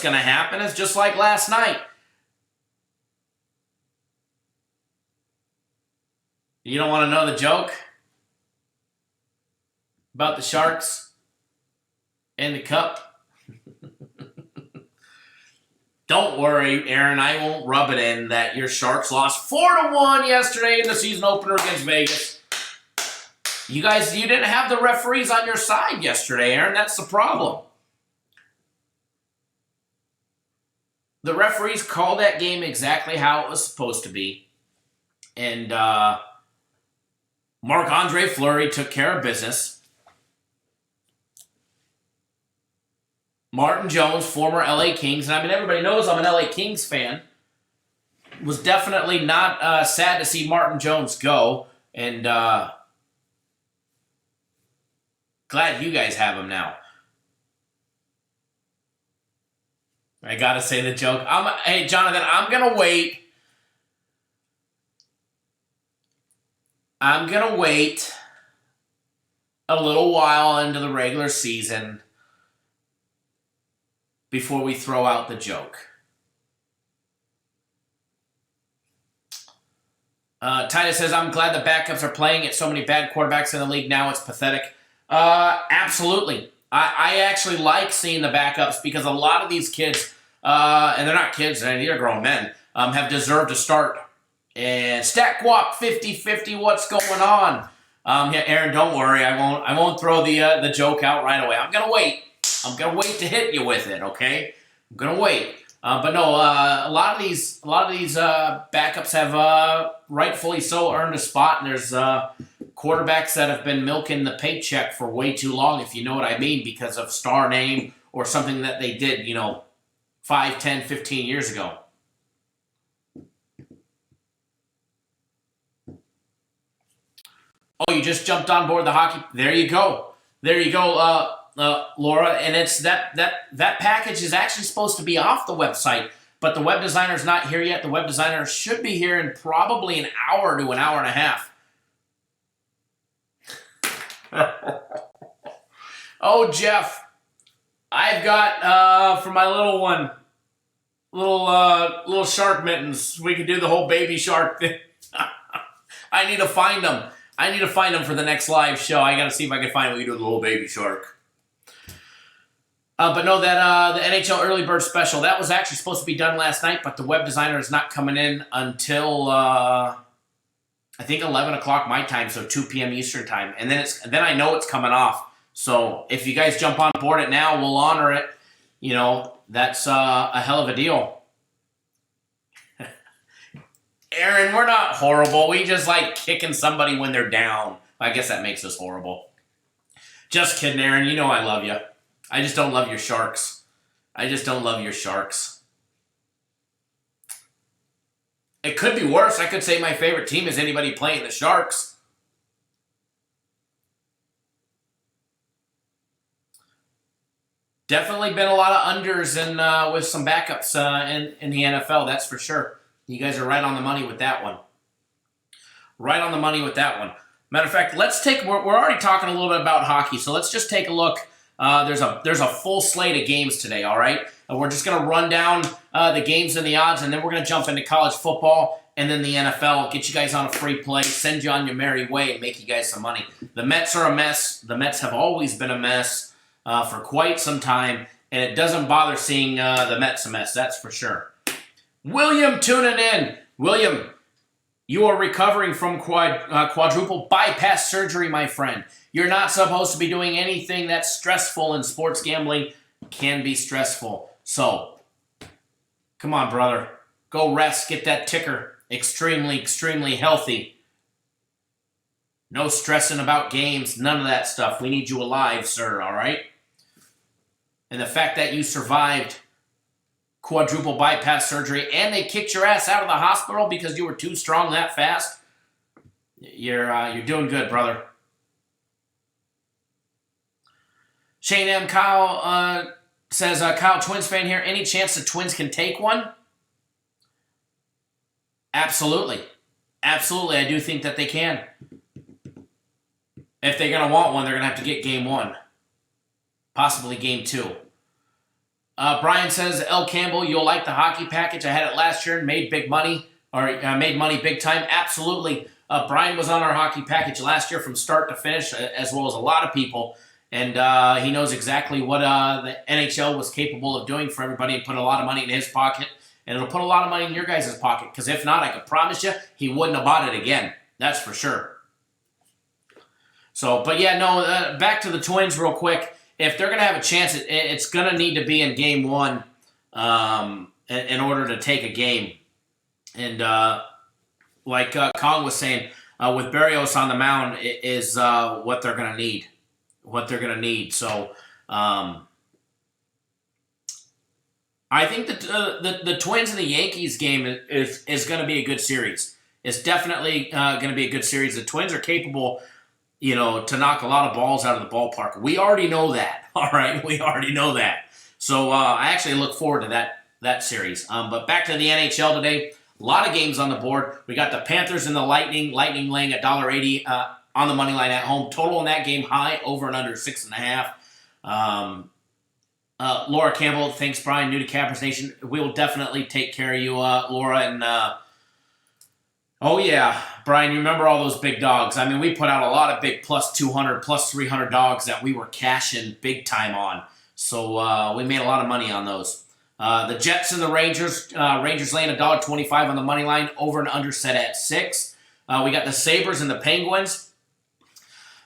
going to happen is just like last night. You don't want to know the joke about the Sharks and the cup? Don't worry, Aaron. I won't rub it in that your Sharks lost 4-1 yesterday in the season opener against Vegas. You didn't have the referees on your side yesterday, Aaron. That's the problem. The referees called that game exactly how it was supposed to be. And Marc-Andre Fleury took care of business. Martin Jones, former LA Kings, and I mean, everybody knows I'm an LA Kings fan, was definitely not sad to see Martin Jones go. And glad you guys have him now. I gotta say the joke. Hey, Jonathan, I'm gonna wait. I'm gonna wait a little while into the regular season before we throw out the joke. Titus says, I'm glad the backups are playing it. So many bad quarterbacks in the league now. It's pathetic. Absolutely. I actually like seeing the backups because a lot of these kids, and they're not kids, they're grown men, have deserved to start. And Stat Guap 50-50, what's going on? Yeah, Aaron, don't worry. I won't throw the joke out right away. I'm gonna wait. I'm gonna wait to hit you with it. Okay, I'm gonna wait. But no, a lot of these backups have rightfully so earned a spot, and there's quarterbacks that have been milking the paycheck for way too long, if you know what I mean, because of star name or something that they did, 5, 10, 15 years ago. Oh, you just jumped on board the hockey. There you go. Laura. And it's that package is actually supposed to be off the website, but the web designer's not here yet. The web designer should be here in probably an hour to an hour and a half. Oh, Jeff, I've got for my little one, little shark mittens. We could do the whole baby shark thing. I need to find them. For the next live show. I got to see if I can find what we do with the little baby shark. But no, that the NHL Early Bird Special, that was actually supposed to be done last night, but the web designer is not coming in until I think 11 o'clock my time, so 2 p.m. Eastern time. And then I know it's coming off. So if you guys jump on board it now, we'll honor it. That's a hell of a deal. Aaron, we're not horrible. We just like kicking somebody when they're down. I guess that makes us horrible. Just kidding, Aaron. You know I love you. I just don't love your Sharks. It could be worse. I could say my favorite team is anybody playing the Sharks. Definitely been a lot of unders and with some backups in the NFL, that's for sure. You guys are right on the money with that one. Matter of fact, we're already talking a little bit about hockey, so let's just take a look. There's a full slate of games today, all right? And we're just going to run down the games and the odds, and then we're going to jump into college football and then the NFL, get you guys on a free play, send you on your merry way, and make you guys some money. The Mets are a mess. The Mets have always been a mess for quite some time, and it doesn't bother seeing the Mets a mess, that's for sure. William tuning in. William, you are recovering from quadruple bypass surgery, my friend. You're not supposed to be doing anything that's stressful, and sports gambling can be stressful. So, come on, brother. Go rest. Get that ticker extremely, extremely healthy. No stressing about games. None of that stuff. We need you alive, sir, all right? And the fact that you survived quadruple bypass surgery and they kicked your ass out of the hospital because you were too strong that fast, you're doing good, brother. Shane M. Kyle says, Kyle, Twins fan here. Any chance the Twins can take one? Absolutely. I do think that they can. If they're going to want one, they're going to have to get game 1. Possibly game 2. Brian says, L. Campbell, you'll like the hockey package. I had it last year and made big money, or made money big time. Absolutely. Brian was on our hockey package last year from start to finish, as well as a lot of people. And he knows exactly what the NHL was capable of doing for everybody and put a lot of money in his pocket. And it'll put a lot of money in your guys' pocket. Because if not, I can promise you, he wouldn't have bought it again. That's for sure. So, but yeah, no, back to the Twins real quick. If they're going to have a chance, it's going to need to be in game 1 in order to take a game. And like Kong was saying, with Berrios on the mound is what they're going to need. So I think that the Twins and the Yankees game is going to be a good series. It's definitely going to be a good series. The Twins are capable, to knock a lot of balls out of the ballpark. We already know that. All right, we already know that. So I actually look forward to that series. But back to the NHL today. A lot of games on the board. We got the Panthers and the Lightning. Lightning laying $1.80 on the money line at home. Total in that game high, over and under 6.5. Laura Campbell, thanks, Brian, new to Cappers Nation. We will definitely take care of you, Laura. And oh yeah, Brian, you remember all those big dogs? I mean, we put out a lot of big plus 200, plus 300 dogs that we were cashing big time on. So we made a lot of money on those. The Jets and the Rangers. Rangers laying $1.25 on the money line, over and under set at 6. We got the Sabres and the Penguins.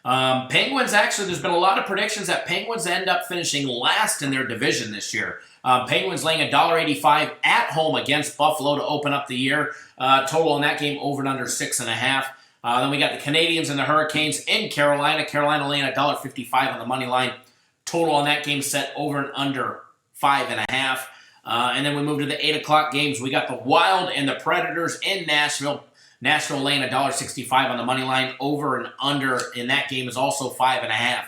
Penguins, actually, there's been a lot of predictions that Penguins end up finishing last in their division this year. Penguins laying $1.85 at home against Buffalo to open up the year. Total in that game, over and under 6.5. Then we got the Canadians and the Hurricanes in Carolina. Carolina laying $1.55 on the money line. Total on that game set over and under 5.5. And then we move to the 8 o'clock games. We got the Wild and the Predators in Nashville. Nashville laying $1.65 on the money line. Over and under in that game is also 5.5.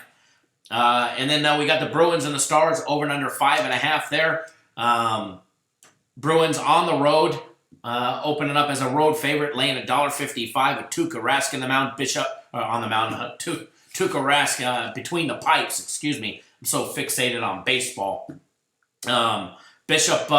And then we got the Bruins and the Stars, over and under 5.5 there. Bruins on the road, opening up as a road favorite, laying $1.55 with Tuukka Rask in the mound. Bishop on the mound. Tuukka Rask between the pipes. Excuse me. I'm so fixated on baseball. Bishop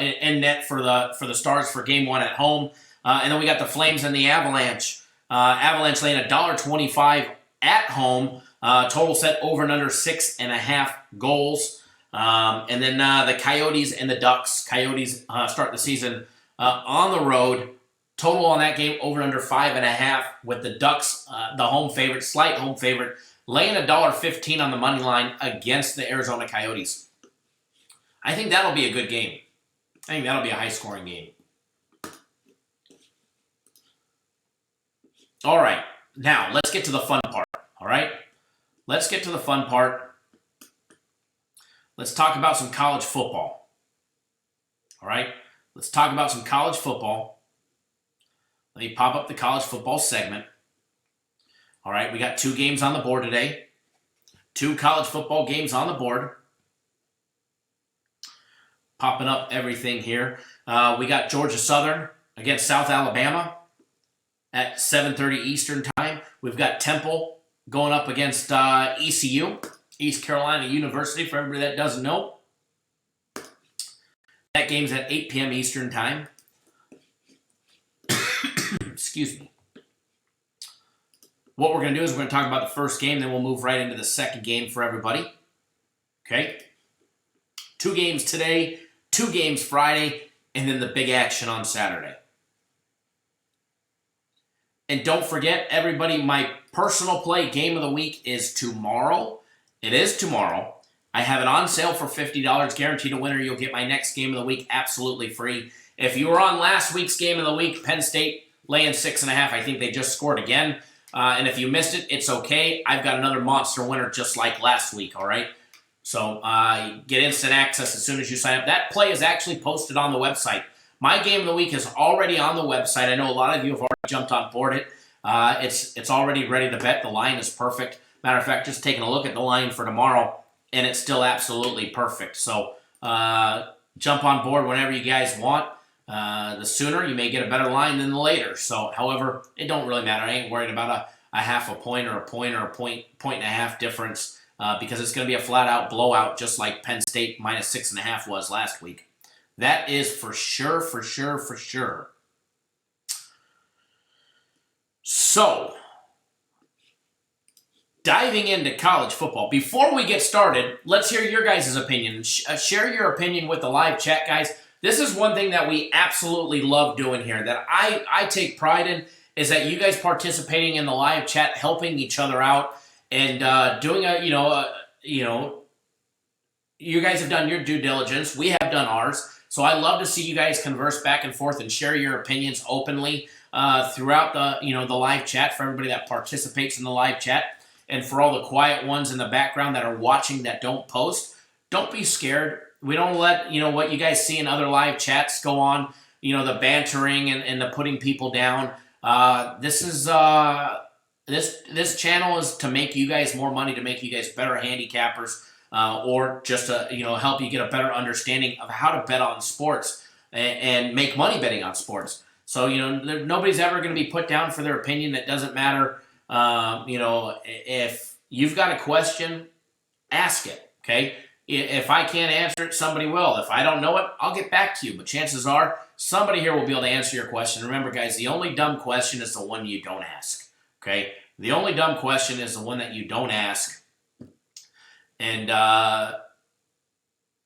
in net for the Stars for game 1 at home. And then we got the Flames and the Avalanche. Avalanche laying $1.25 at home. Total set over and under 6.5 goals. And then the Coyotes and the Ducks. Coyotes start the season on the road. Total on that game over and under 5.5, with the Ducks, the home favorite, slight home favorite, laying $1.15 on the money line against the Arizona Coyotes. I think that'll be a good game. I think that'll be a high-scoring game. All right, now let's get to the fun part, all right? Let's get to the fun part. Let's talk about some college football, all right? Let's talk about some college football. Let me pop up the college football segment. All right, we got 2 games on the board today. 2 college football games on the board. Popping up everything here. We got Georgia Southern against South Alabama at 7:30 Eastern time. We've got Temple going up against ECU, East Carolina University, for everybody that doesn't know. That game's at 8 p.m. Eastern time. Excuse me. What we're going to do is we're going to talk about the first game, then we'll move right into the second game for everybody. Okay? 2 games today, 2 games Friday, and then the big action on Saturday. And don't forget, everybody, my personal play game of the week is tomorrow. It is tomorrow. I have it on sale for $50, guaranteed a winner. You'll get my next game of the week absolutely free. If you were on last week's game of the week, Penn State laying 6.5. I think they just scored again. And if you missed it, it's okay. I've got another monster winner just like last week, all right? So get instant access as soon as you sign up. That play is actually posted on the website. My game of the week is already on the website. I know a lot of you have already jumped on board it. It's already ready to bet. The line is perfect. Matter of fact, just taking a look at the line for tomorrow, and it's still absolutely perfect. So jump on board whenever you guys want. The sooner, you may get a better line than the later. So, however, it don't really matter. I ain't worried about a half a point or a point or a point and a half difference because it's going to be a flat-out blowout just like Penn State minus 6.5 was last week. That is for sure, for sure, for sure. So, diving into college football. Before we get started, let's hear your guys' opinion. Share your opinion with the live chat, guys. This is one thing that we absolutely love doing here, that I take pride in, is that you guys participating in the live chat, helping each other out, and doing you guys have done your due diligence. We have done ours. So I love to see you guys converse back and forth and share your opinions openly throughout the live chat, for everybody that participates in the live chat. And for all the quiet ones in the background that are watching that don't post, don't be scared. We don't let, what you guys see in other live chats go on, the bantering and the putting people down. This channel is to make you guys more money, to make you guys better handicappers, or just to, help you get a better understanding of how to bet on sports and make money betting on sports. So, nobody's ever going to be put down for their opinion. It doesn't matter. If you've got a question, ask it, okay? If I can't answer it, somebody will. If I don't know it, I'll get back to you. But chances are, somebody here will be able to answer your question. Remember, guys, the only dumb question is the one you don't ask, okay? The only dumb question is the one that you don't ask. And,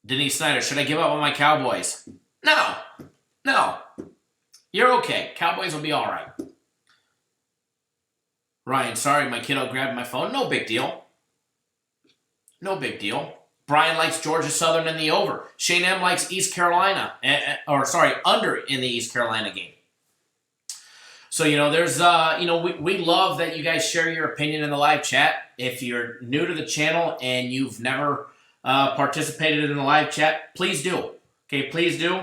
Denise Snyder, should I give up on my Cowboys? No. You're okay. Cowboys will be all right. Ryan, sorry, my kiddo grabbed my phone. No big deal. Brian likes Georgia Southern in the over. Shane M likes East Carolina. Under in the East Carolina game. So, there's, we love that you guys share your opinion in the live chat. If you're new to the channel and you've never participated in the live chat, please do. Okay, please do.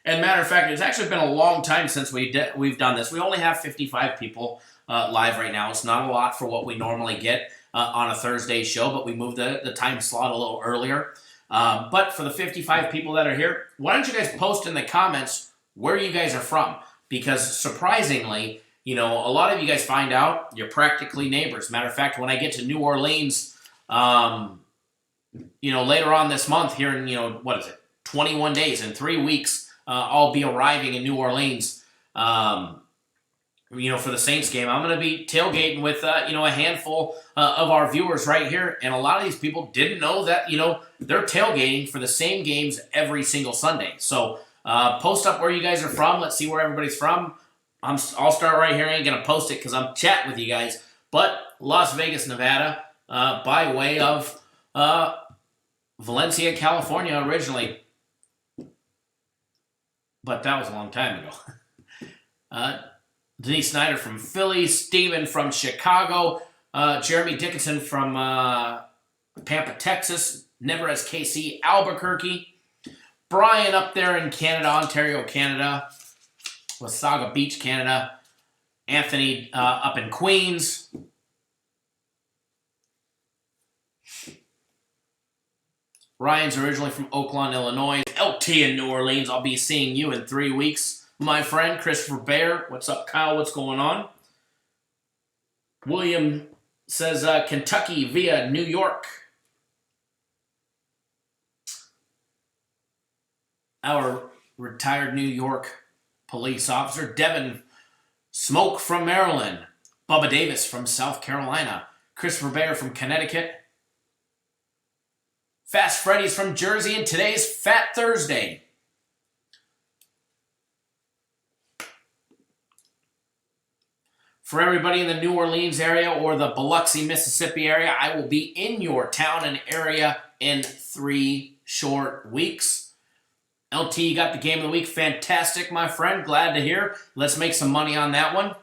And matter of fact, it's actually been a long time since we've done this. We only have 55 people live right now. It's not a lot for what we normally get on a Thursday show, but we moved the time slot a little earlier. But for the 55 people that are here, why don't you guys post in the comments where you guys are from? Because surprisingly, a lot of you guys find out you're practically neighbors. Matter of fact, when I get to New Orleans, later on this month here in, 21 days, in 3 weeks, I'll be arriving in New Orleans, for the Saints game. I'm going to be tailgating with, a handful of our viewers right here. And a lot of these people didn't know that, they're tailgating for the same games every single Sunday. So post up where you guys are from. Let's see where everybody's from. I'll start right here. I ain't going to post it because I'm chatting with you guys. But Las Vegas, Nevada, by way of Valencia, California originally. But that was a long time ago. Denise Snyder from Philly, Steven from Chicago, Jeremy Dickinson from Pampa, Texas, Neverez KC, Albuquerque, Brian up there in Canada, Ontario, Canada, Wasaga Beach, Canada, Anthony up in Queens, Ryan's originally from Oakland, Illinois, LT in New Orleans. I'll be seeing you in 3 weeks. My friend Christopher Bear. What's up, Kyle? What's going on? William says Kentucky via New York. Our retired New York police officer, Devin Smoke from Maryland. Bubba Davis from South Carolina. Christopher Bear from Connecticut. Fast Freddy's from Jersey, and today's Fat Thursday. For everybody in the New Orleans area or the Biloxi, Mississippi area, I will be in your town and area in 3 short weeks. LT, you got the game of the week. Fantastic, my friend. Glad to hear. Let's make some money on that one.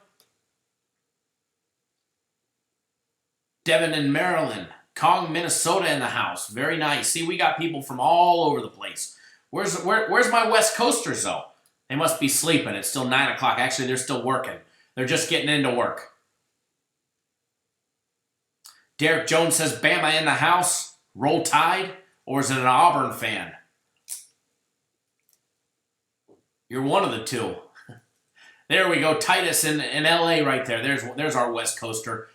Devin in Maryland. Kong, Minnesota in the house. Very nice. See, we got people from all over the place. Where's my West Coasters, though? They must be sleeping. It's still 9 o'clock. Actually, they're still working. They're just getting into work. Derek Jones says, Bama in the house. Roll Tide? Or is it an Auburn fan? You're one of the two. There we go. Titus in LA right there. There's our West Coaster.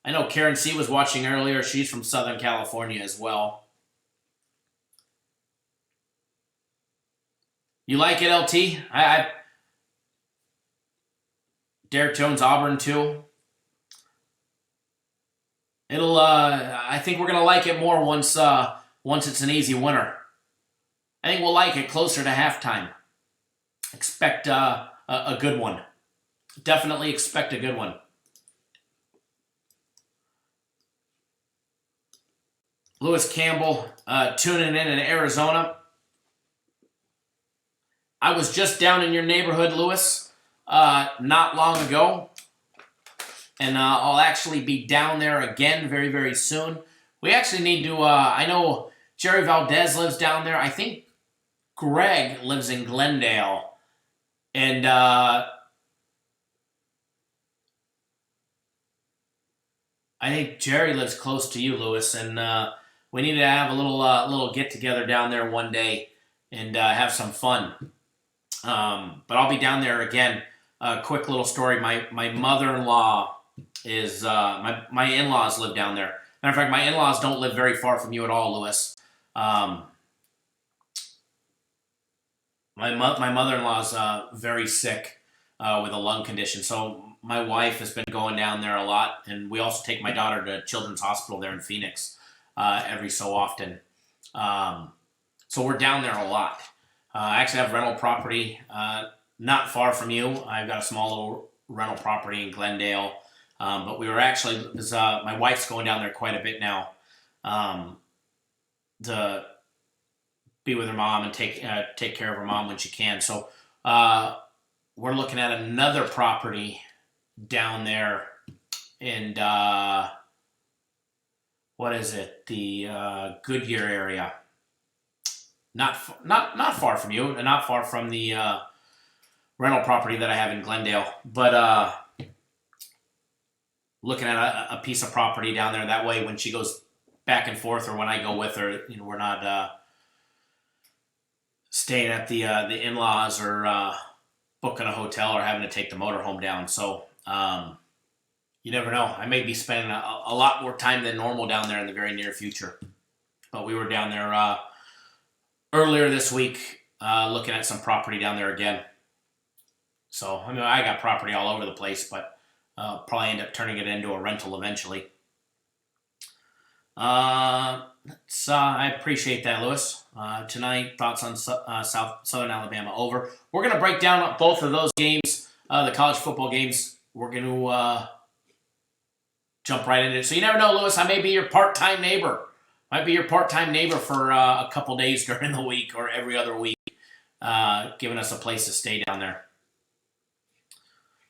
I know Karen C. was watching earlier. She's from Southern California as well. You like it, LT? Derek Jones, Auburn too. It'll. I think we're gonna like it more once it's an easy winner. I think we'll like it closer to halftime. Expect a good one. Definitely expect a good one. Lewis Campbell tuning in Arizona. I was just down in your neighborhood, Lewis, not long ago. And I'll actually be down there again very, very soon. We actually need to, I know Jerry Valdez lives down there. I think Greg lives in Glendale. And I think Jerry lives close to you, Lewis. And we need to have a little get-together down there one day and have some fun. But I'll be down there again. Quick little story. My mother-in-law is my in-laws live down there. Matter of fact, my in-laws don't live very far from you at all, Lewis. My mother-in-law's very sick with a lung condition, so my wife has been going down there a lot, and we also take my daughter to Children's Hospital there in Phoenix every so often. So we're down there a lot. I actually have rental property not far from you. I've got a small little rental property in Glendale. But we were actually, my wife's going down there quite a bit now to be with her mom and take care of her mom when she can. So we're looking at another property down there in, what is it, the Goodyear area. Not far from you, and not far from the rental property that I have in Glendale. But looking at a piece of property down there. That way, when she goes back and forth, or when I go with her, we're not staying at the in-laws or booking a hotel or having to take the motorhome down. So you never know. I may be spending a lot more time than normal down there in the very near future. But we were down there earlier this week looking at some property down there again. So, I got property all over the place, but probably end up turning it into a rental eventually. I appreciate that, Lewis. Tonight, thoughts on Southern Alabama over. We're going to break down both of those games, the college football games. We're going to jump right into it. So you never know, Lewis. I may be your part-time neighbor. Might be your part-time neighbor for a couple days during the week or every other week, giving us a place to stay down there.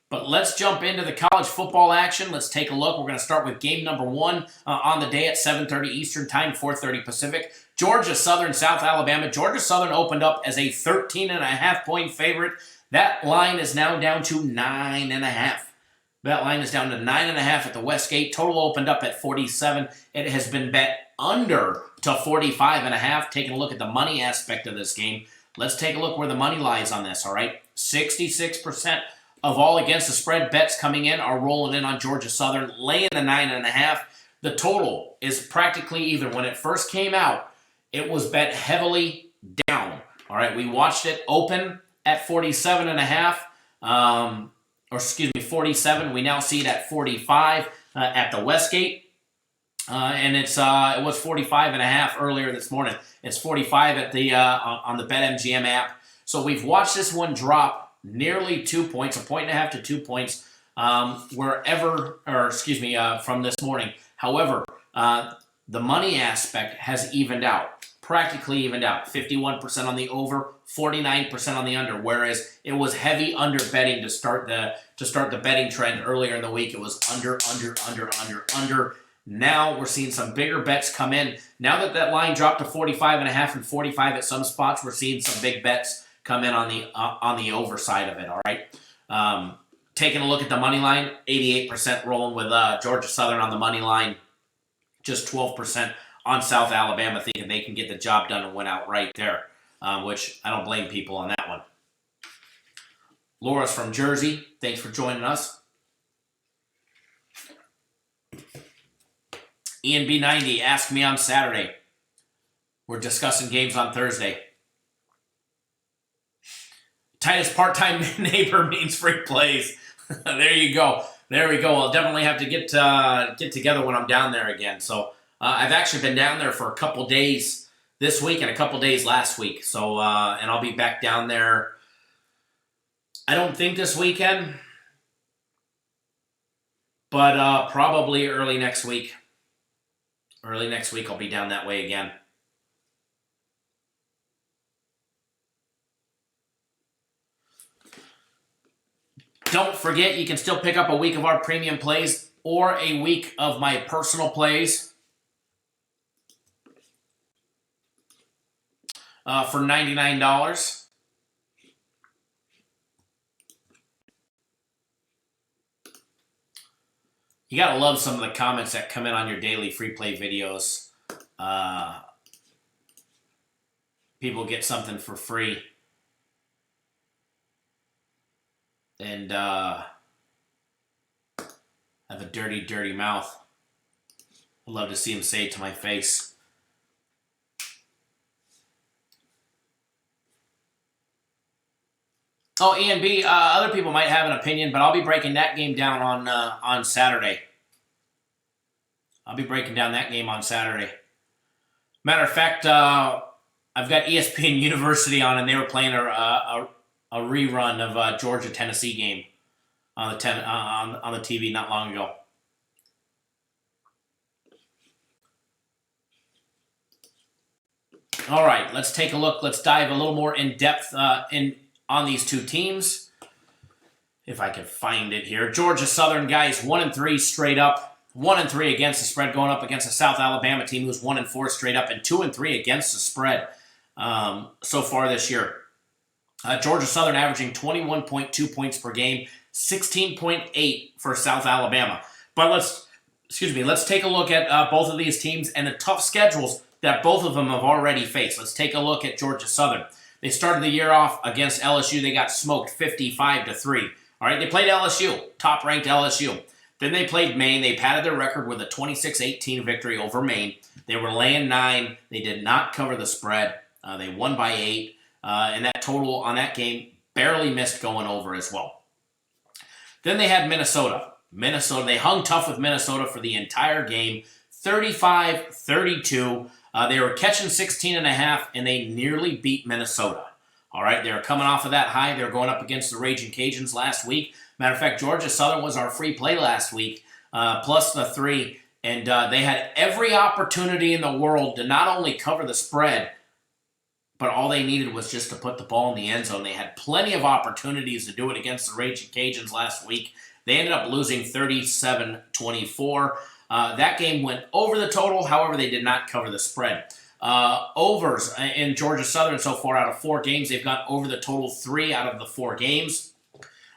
But let's jump into the college football action. Let's take a look. We're going to start with game number one on the day at 7:30 Eastern Time, 4:30 Pacific. Georgia Southern, South Alabama. Georgia Southern opened up as a 13.5-point favorite. That line is now down to 9.5. That line is down to 9.5 at the Westgate. Total opened up at 47. It has been bet under to 45.5. Taking a look at the money aspect of this game. Let's take a look where the money lies on this, all right? 66% of all against the spread bets coming in are rolling in on Georgia Southern, laying the 9.5. The total is practically even. When it first came out, it was bet heavily down. All right, we watched it open at 47.5, 47. We now see it at 45 at the Westgate. And it was 45.5 earlier this morning. It's 45 at the on the BetMGM app. So we've watched this one drop nearly 2 points, 1.5 to 2 points, from this morning. However, the money aspect has evened out, practically evened out. 51% on the over, 49% on the under. Whereas it was heavy under betting to start the betting trend earlier in the week. It was under. Now we're seeing some bigger bets come in. Now that line dropped to 45.5 and 45 at some spots, we're seeing some big bets come in on the over side of it, all right? Taking a look at the money line, 88% rolling with Georgia Southern on the money line, just 12% on South Alabama, thinking they can get the job done and win out right there, which I don't blame people on that one. Laura's from Jersey. Thanks for joining us. Ian B90, ask me on Saturday. We're discussing games on Thursday. Titus part-time neighbor means free plays. There you go. There we go. I'll definitely have to get together when I'm down there again. So I've actually been down there for a couple days this week and a couple days last week. So and I'll be back down there. I don't think this weekend, but probably early next week. Early next week, I'll be down that way again. Don't forget, you can still pick up a week of our premium plays or a week of my personal plays for $99. You gotta love some of the comments that come in on your daily free play videos. People get something for free. And have a dirty, dirty mouth. I'd love to see him say it to my face. Oh, Ian B, other people might have an opinion, but I'll be breaking that game down on Saturday. I'll be breaking down that game on Saturday. Matter of fact, I've got ESPN University on, and they were playing a rerun of Georgia-Tennessee game on the TV not long ago. All right, let's take a look. Let's dive a little more in depth on these two teams. If I can find it here. Georgia Southern, guys, 1-3 straight up. 1-3 against the spread, going up against a South Alabama team who's 1-4 straight up, and 2-3 against the spread so far this year. Georgia Southern averaging 21.2 points per game, 16.8 for South Alabama. But let's take a look at both of these teams and the tough schedules that both of them have already faced. Let's take a look at Georgia Southern. They started the year off against LSU. They got smoked 55-3. All right, they played LSU, top-ranked LSU. Then they played Maine. They padded their record with a 26-18 victory over Maine. They were laying 9. They did not cover the spread. They won by 8. And that total on that game barely missed going over as well. Then they had Minnesota. They hung tough with Minnesota for the entire game, 35-32. They were catching 16.5, and they nearly beat Minnesota. All right, they were coming off of that high. They were going up against the Raging Cajuns last week. Matter of fact, Georgia Southern was our free play last week, plus the 3. And they had every opportunity in the world to not only cover the spread, but all they needed was just to put the ball in the end zone. They had plenty of opportunities to do it against the Raging Cajuns last week. They ended up losing 37-24. That game went over the total. However, they did not cover the spread. Overs in Georgia Southern so far out of 4 games. They've gone over the total 3 out of the 4 games.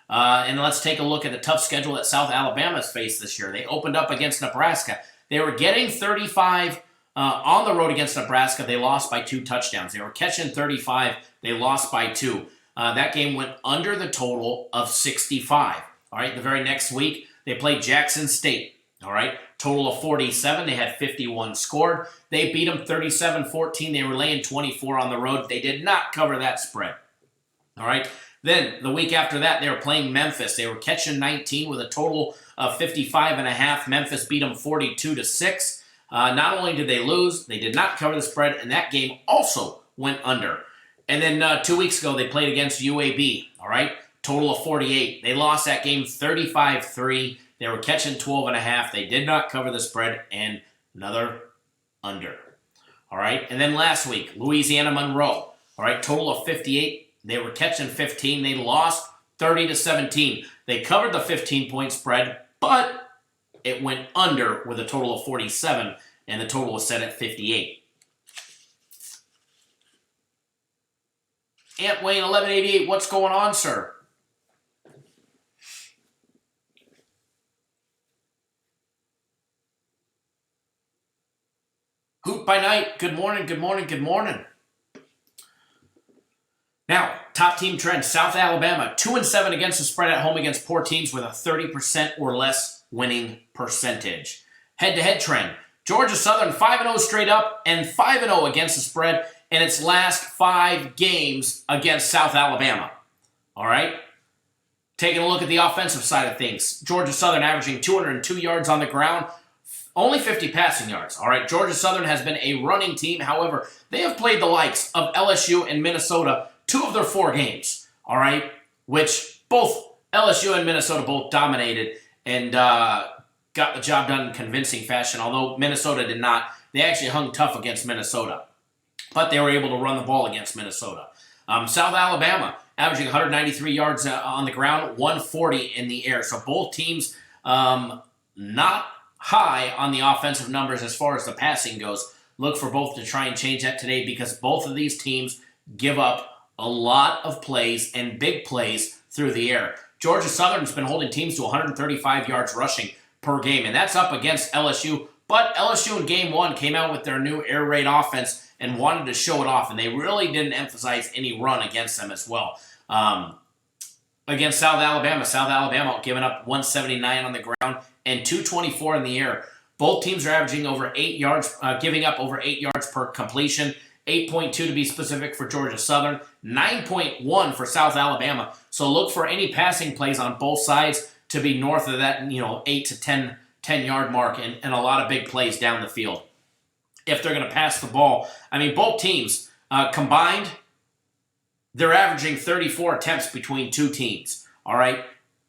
And let's take a look at the tough schedule that South Alabama's faced this year. They opened up against Nebraska. They were getting 35 on the road against Nebraska. They lost by 2 touchdowns. They were catching 35. They lost by 2. That game went under the total of 65. All right, the very next week, they played Jackson State. All right, total of 47. They had 51 scored. They beat them 37-14. They were laying 24 on the road. They did not cover that spread. All right, then the week after that, they were playing Memphis. They were catching 19 with a total of 55.5. Memphis beat them 42-6. Not only did they lose, they did not cover the spread, and that game also went under. And then 2 weeks ago, they played against UAB. All right, total of 48. They lost that game 35-3. They were catching 12.5. They did not cover the spread, and another under. All right, and then last week, Louisiana Monroe. All right, total of 58. They were catching 15. They lost 30-17. They covered the 15-point spread, but it went under with a total of 47, and the total was set at 58. Ant Wayne 1188, what's going on, sir? Hoot by night. Good morning, good morning, good morning. Now, top team trend, South Alabama, 2-7 against the spread at home against poor teams with a 30% or less winning percentage. Head-to-head trend, Georgia Southern 5-0 straight up and 5-0 against the spread in its last 5 games against South Alabama. All right? Taking a look at the offensive side of things. Georgia Southern averaging 202 yards on the ground, only 50 passing yards. All right, Georgia Southern has been a running team. However, they have played the likes of LSU and Minnesota 2 of their 4 games. All right, which both LSU and Minnesota both dominated and got the job done in convincing fashion. Although Minnesota did not, they actually hung tough against Minnesota, but they were able to run the ball against Minnesota. South Alabama averaging 193 yards on the ground, 140 in the air. So both teams not high on the offensive numbers as far as the passing goes. Look for both to try and change that today because both of these teams give up a lot of plays and big plays through the air. Georgia Southern's been holding teams to 135 yards rushing per game, and that's up against LSU. But LSU in game 1 came out with their new air raid offense and wanted to show it off, and they really didn't emphasize any run against them as well. Against South Alabama giving up 179 on the ground and 224 in the air. Both teams are averaging over 8 yards, giving up over 8 yards per completion. 8.2 to be specific for Georgia Southern, 9.1 for South Alabama. So look for any passing plays on both sides to be north of that, 8 to 10 yard mark and a lot of big plays down the field. If they're going to pass the ball, both teams combined, they're averaging 34 attempts between 2 teams. All right,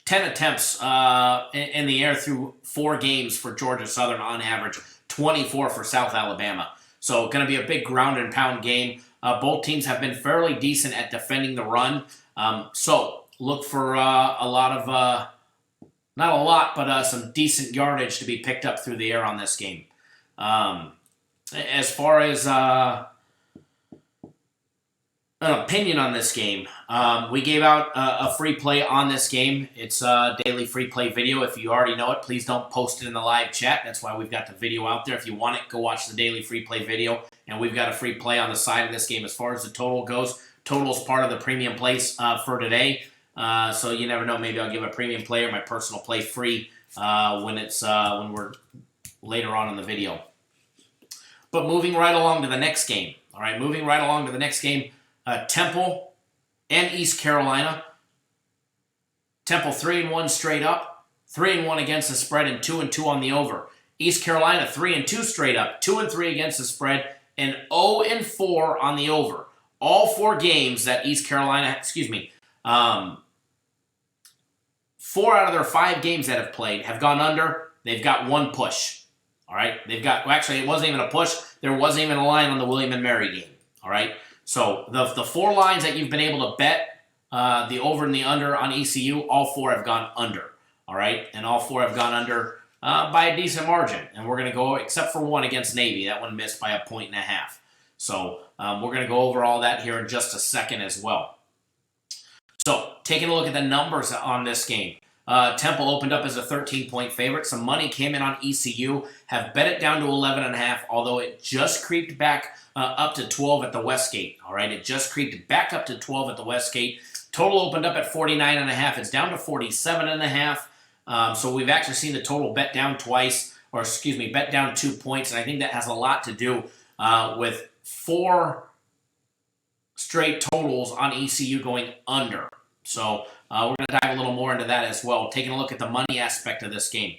10 attempts in the air through 4 games for Georgia Southern on average, 24 for South Alabama. So going to be a big ground and pound game. Both teams have been fairly decent at defending the run. So look for a lot of, not a lot, but some decent yardage to be picked up through the air on this game. As far as an opinion on this game, we gave out a free play on this game. It's a daily free play video. If you already know it, please don't post it in the live chat. That's why we've got the video out there. If you want it, go watch the daily free play video. And we've got a free play on the side of this game. As far as the total goes, total's part of the premium plays for today. So you never know. Maybe I'll give a premium play or my personal play free when we're later on in the video. But moving right along to the next game. All right, moving right along to the next game. Temple and East Carolina. Temple 3-1 straight up, 3-1 against the spread, and 2-2 on the over. East Carolina 3-2 straight up, 2-3 against the spread, and 0-4 on the over. All 4 games that East Carolina, 4 out of their 5 games that have played have gone under. They've got 1 push. All right, actually, it wasn't even a push. There wasn't even a line on the William and Mary game. All right. So the 4 lines that you've been able to bet, the over and the under on ECU, all 4 have gone under, all right? And all 4 have gone under by a decent margin. And we're going to go, except for one against Navy. That one missed by 1.5 points. So we're going to go over all that here in just a second as well. So taking a look at the numbers on this game. Temple opened up as a 13-point favorite. Some money came in on ECU, have bet it down to 11.5, although it just creeped back up to 12 at the Westgate. All right, it just creeped back up to 12 at the Westgate. Total opened up at 49.5. It's down to 47.5. So we've actually seen the total bet down twice, bet down 2 points, and I think that has a lot to do with 4 straight totals on ECU going under. So we're going to dive a little more into that as well. Taking a look at the money aspect of this game.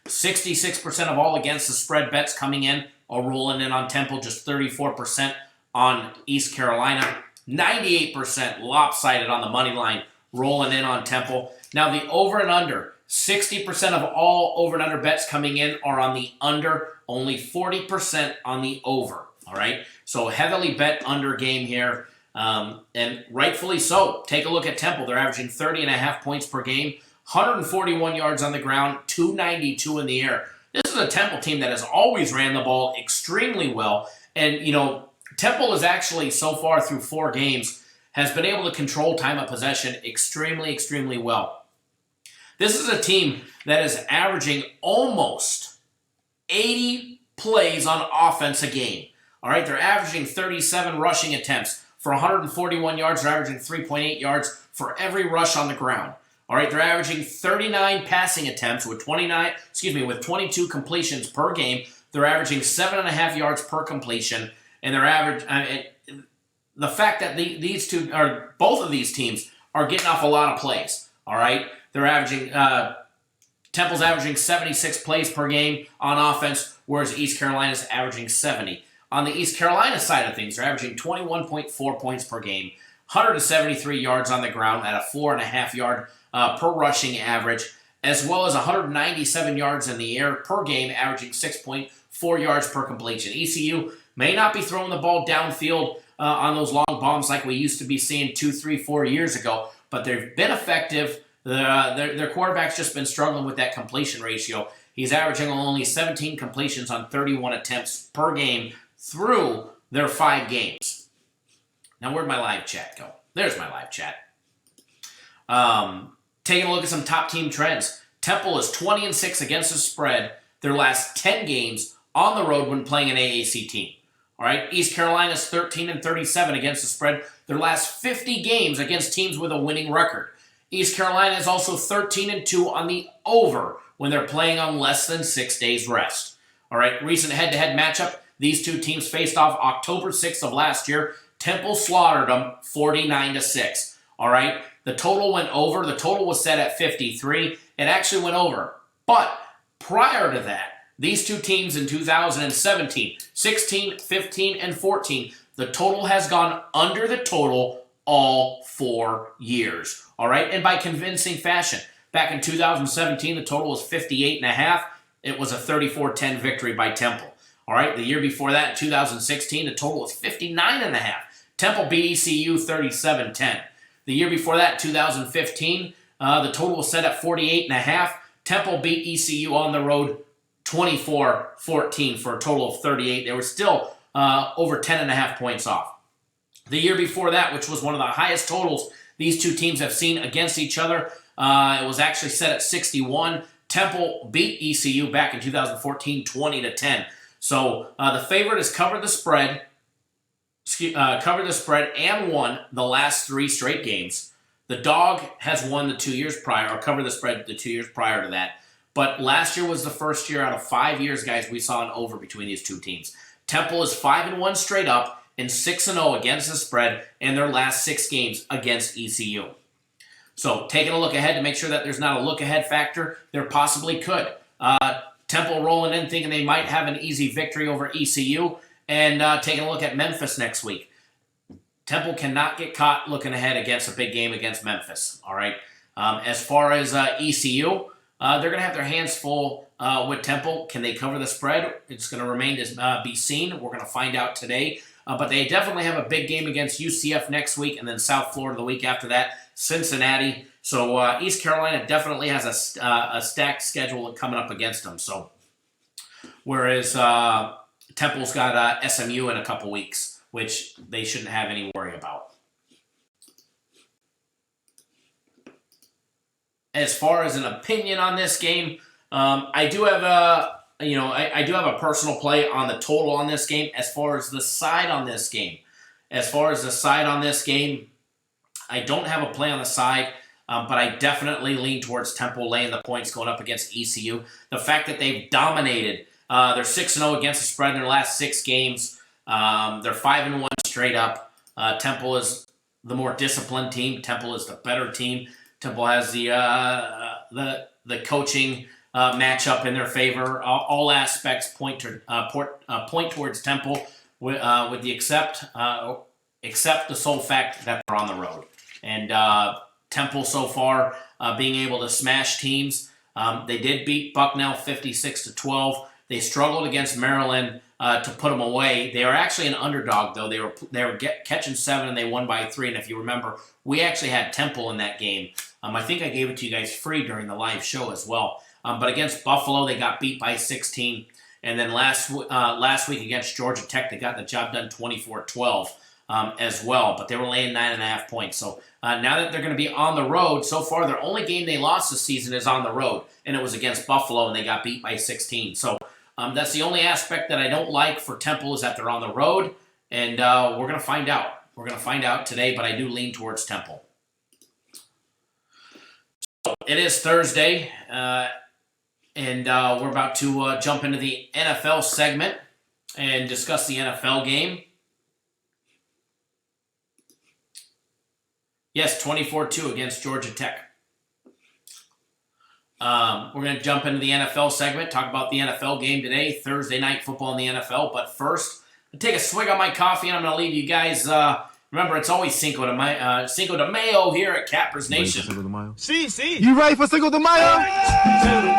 66% of all against the spread bets coming in are rolling in on Temple, just 34% on East Carolina. 98% lopsided on the money line, rolling in on Temple. Now the over and under, 60% of all over and under bets coming in are on the under, only 40% on the over. All right, so heavily bet under game here. And rightfully so. Take a look at Temple. They're averaging 30.5 points per game, 141 yards on the ground, 292 in the air. This is a Temple team that has always ran the ball extremely well. And, Temple is actually, so far through 4 games, has been able to control time of possession extremely, extremely well. This is a team that is averaging almost 80 plays on offense a game. All right, they're averaging 37 rushing attempts. For 141 yards, they're averaging 3.8 yards for every rush on the ground. All right, they're averaging 39 passing attempts with 22 completions per game They're averaging 7.5 yards per completion, and they're the fact that both of these teams are getting off a lot of plays. All right, they're averaging Temple's averaging 76 plays per game on offense, whereas East Carolina's averaging 70. On the East Carolina side of things, they're averaging 21.4 points per game, 173 yards on the ground at a 4.5 yard per rushing average, as well as 197 yards in the air per game, averaging 6.4 yards per completion. ECU may not be throwing the ball downfield on those long bombs like we used to be seeing 2, 3, 4 years ago, but they've been effective. Their quarterback's just been struggling with that completion ratio. He's averaging only 17 completions on 31 attempts per game through their 5 games. Now, where'd my live chat go? There's my live chat. Taking a look at some top team trends. Temple is 20-6 against the spread their last 10 games on the road when playing an AAC team. All right, East Carolina is 13-37 against the spread their last 50 games against teams with a winning record. East Carolina is also 13-2 on the over when they're playing on less than 6 days rest. All right, recent head-to-head matchup, these two teams faced off October 6th of last year. Temple slaughtered them 49-6. All right, the total went over. The total was set at 53. It actually went over. But prior to that, these two teams in 2017, 16, 15, and 14, the total has gone under the total all 4 years. All right, and by convincing fashion. Back in 2017, the total was 58.5. It was a 34-10 victory by Temple. All right, the year before that, in 2016, the total was 59.5. Temple beat ECU 37-10. The year before that, 2015, the total was set at 48.5. Temple beat ECU on the road 24-14 for a total of 38. They were still over 10.5 points off. The year before that, which was one of the highest totals these two teams have seen against each other, it was actually set at 61. Temple beat ECU back in 2014, 20-10. So the favorite has covered the spread, and won the last 3 straight games. The dog has won the 2 years prior, or covered the spread the 2 years prior to that. But last year was the first year out of 5 years, guys, we saw an over between these two teams. Temple is 5-1 straight up and 6-0 against the spread in their last 6 games against ECU. So taking a look ahead to make sure that there's not a look-ahead factor, there possibly could. Temple rolling in thinking they might have an easy victory over ECU, and taking a look at Memphis next week. Temple cannot get caught looking ahead against a big game against Memphis. All right. As far as ECU, they're going to have their hands full with Temple. Can they cover the spread? It's going to remain to be seen. We're going to find out today. But they definitely have a big game against UCF next week, and then South Florida the week after that, Cincinnati. So East Carolina definitely has a stacked schedule coming up against them. So whereas Temple's got SMU in a couple weeks, which they shouldn't have any worry about. As far as an opinion on this game, I do have I do have a personal play on the total on this game. As far as the side on this game, I don't have a play on the side, but I definitely lean towards Temple laying the points going up against ECU. The fact that they've dominated, they're 6-0 against the spread in their last 6 games. They're 5-1 straight up. Temple is the more disciplined team. Temple is the better team. Temple has the coaching matchup in their favor. All aspects point towards Temple, with the except the sole fact that they're on the road. And Temple so far being able to smash teams. They did beat Bucknell 56-12. They struggled against Maryland to put them away. They are actually an underdog, though. They were catching 7 and they won by 3. And if you remember, we actually had Temple in that game. I think I gave it to you guys free during the live show as well. But against Buffalo, they got beat by 16. And then last week against Georgia Tech, they got the job done 24-12 as well. But they were laying 9.5 points. So now that they're going to be on the road, so far their only game they lost this season is on the road. And it was against Buffalo, and they got beat by 16. So that's the only aspect that I don't like for Temple, is that they're on the road. And we're going to find out. We're going to find out today, but I do lean towards Temple. So it is Thursday. And And we're about to jump into the NFL segment and discuss the NFL game. Yes, 24-2 against Georgia Tech. We're going to jump into the NFL segment, talk about the NFL game today, Thursday night football in the NFL. But first, I'll take a swig on my coffee, and I'm going to leave you guys. Remember, it's always Cinco de Mayo here at Cappers Nation. Cinco de Mayo? Sí, sí. You ready for Cinco de Mayo? Hey, dame.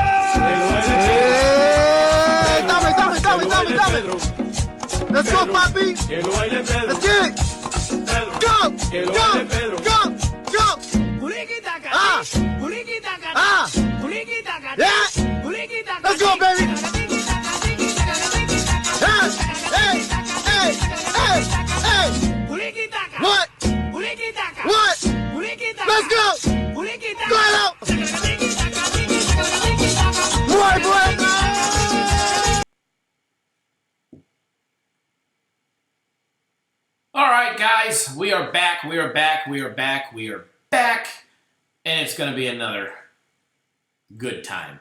Let's go, papi. Let's get it. Go. Yeah. Let's go, baby. Hey. What? Let's go. Go out. Boy. All right, guys, we are back. And it's going to be another good time.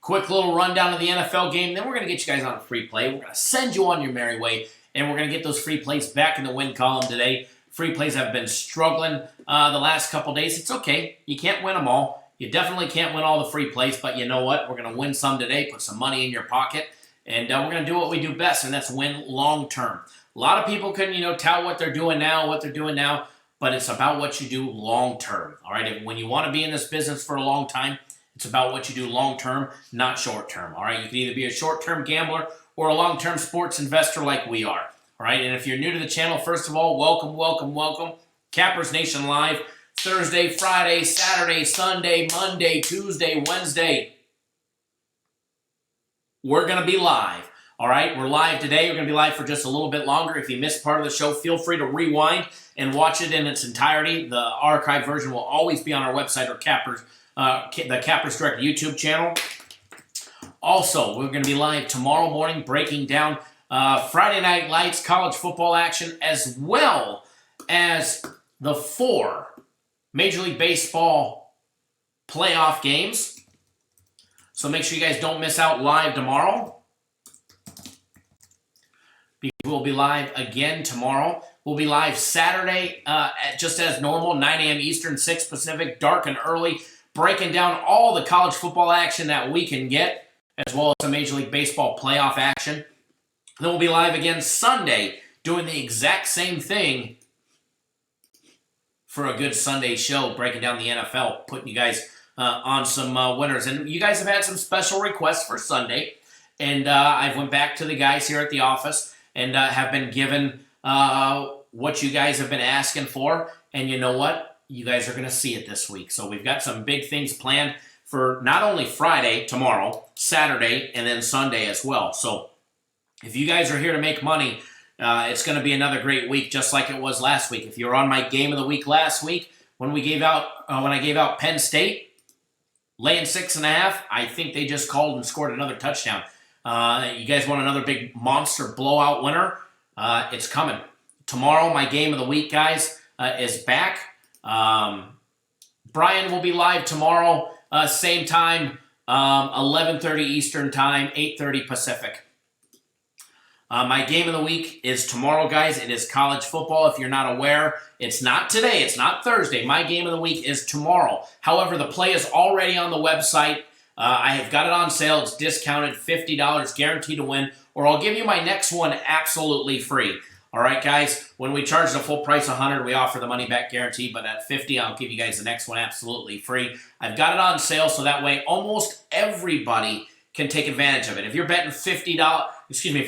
Quick little rundown of the NFL game. Then we're going to get you guys on a free play. We're going to send you on your merry way. And we're going to get those free plays back in the win column today. Free plays have been struggling the last couple days. It's okay. You can't win them all. You definitely can't win all the free plays. But you know what? We're going to win some today. Put some money in your pocket. And we're going to do what we do best, and that's win long term. A lot of people can, tout what they're doing now, but it's about what you do long term. All right, when you want to be in this business for a long time, it's about what you do long term, not short term. All right, you can either be a short term gambler or a long term sports investor like we are. All right, and if you're new to the channel, first of all, welcome. Cappers Nation Live, Thursday, Friday, Saturday, Sunday, Monday, Tuesday, Wednesday. We're going to be live. All right, we're live today. We're going to be live for just a little bit longer. If you missed part of the show, feel free to rewind and watch it in its entirety. The archive version will always be on our website or the Cappers Direct YouTube channel. Also, we're going to be live tomorrow morning breaking down Friday Night Lights college football action as well as the 4 Major League Baseball playoff games. So make sure you guys don't miss out live tomorrow. We'll be live again tomorrow. We'll be live Saturday, just as normal, 9 a.m. Eastern, 6 Pacific, dark and early, breaking down all the college football action that we can get, as well as some Major League Baseball playoff action. Then we'll be live again Sunday, doing the exact same thing for a good Sunday show, breaking down the NFL, putting you guys on some winners. And you guys have had some special requests for Sunday, and I went back to the guys here at the office and have been given what you guys have been asking for. And you know what? You guys are going to see it this week. So we've got some big things planned for not only Friday, tomorrow, Saturday, and then Sunday as well. So if you guys are here to make money, it's going to be another great week, just like it was last week. If you were on my game of the week last week, when I gave out Penn State, laying 6.5, I think they just called and scored another touchdown. You guys want another big monster blowout winner? It's coming. Tomorrow, my game of the week, guys, is back. Brian will be live tomorrow, same time, 11:30 Eastern time, 8:30 Pacific. My game of the week is tomorrow, guys. It is college football. If you're not aware, it's not today. It's not Thursday. My game of the week is tomorrow. However, the play is already on the website. I have got it on sale. It's discounted, $50, guaranteed to win, or I'll give you my next one absolutely free. All right, guys, when we charge the full price $100, we offer the money back guarantee, but at $50, I'll give you guys the next one absolutely free. I've got it on sale, so that way almost everybody can take advantage of it. If you're betting if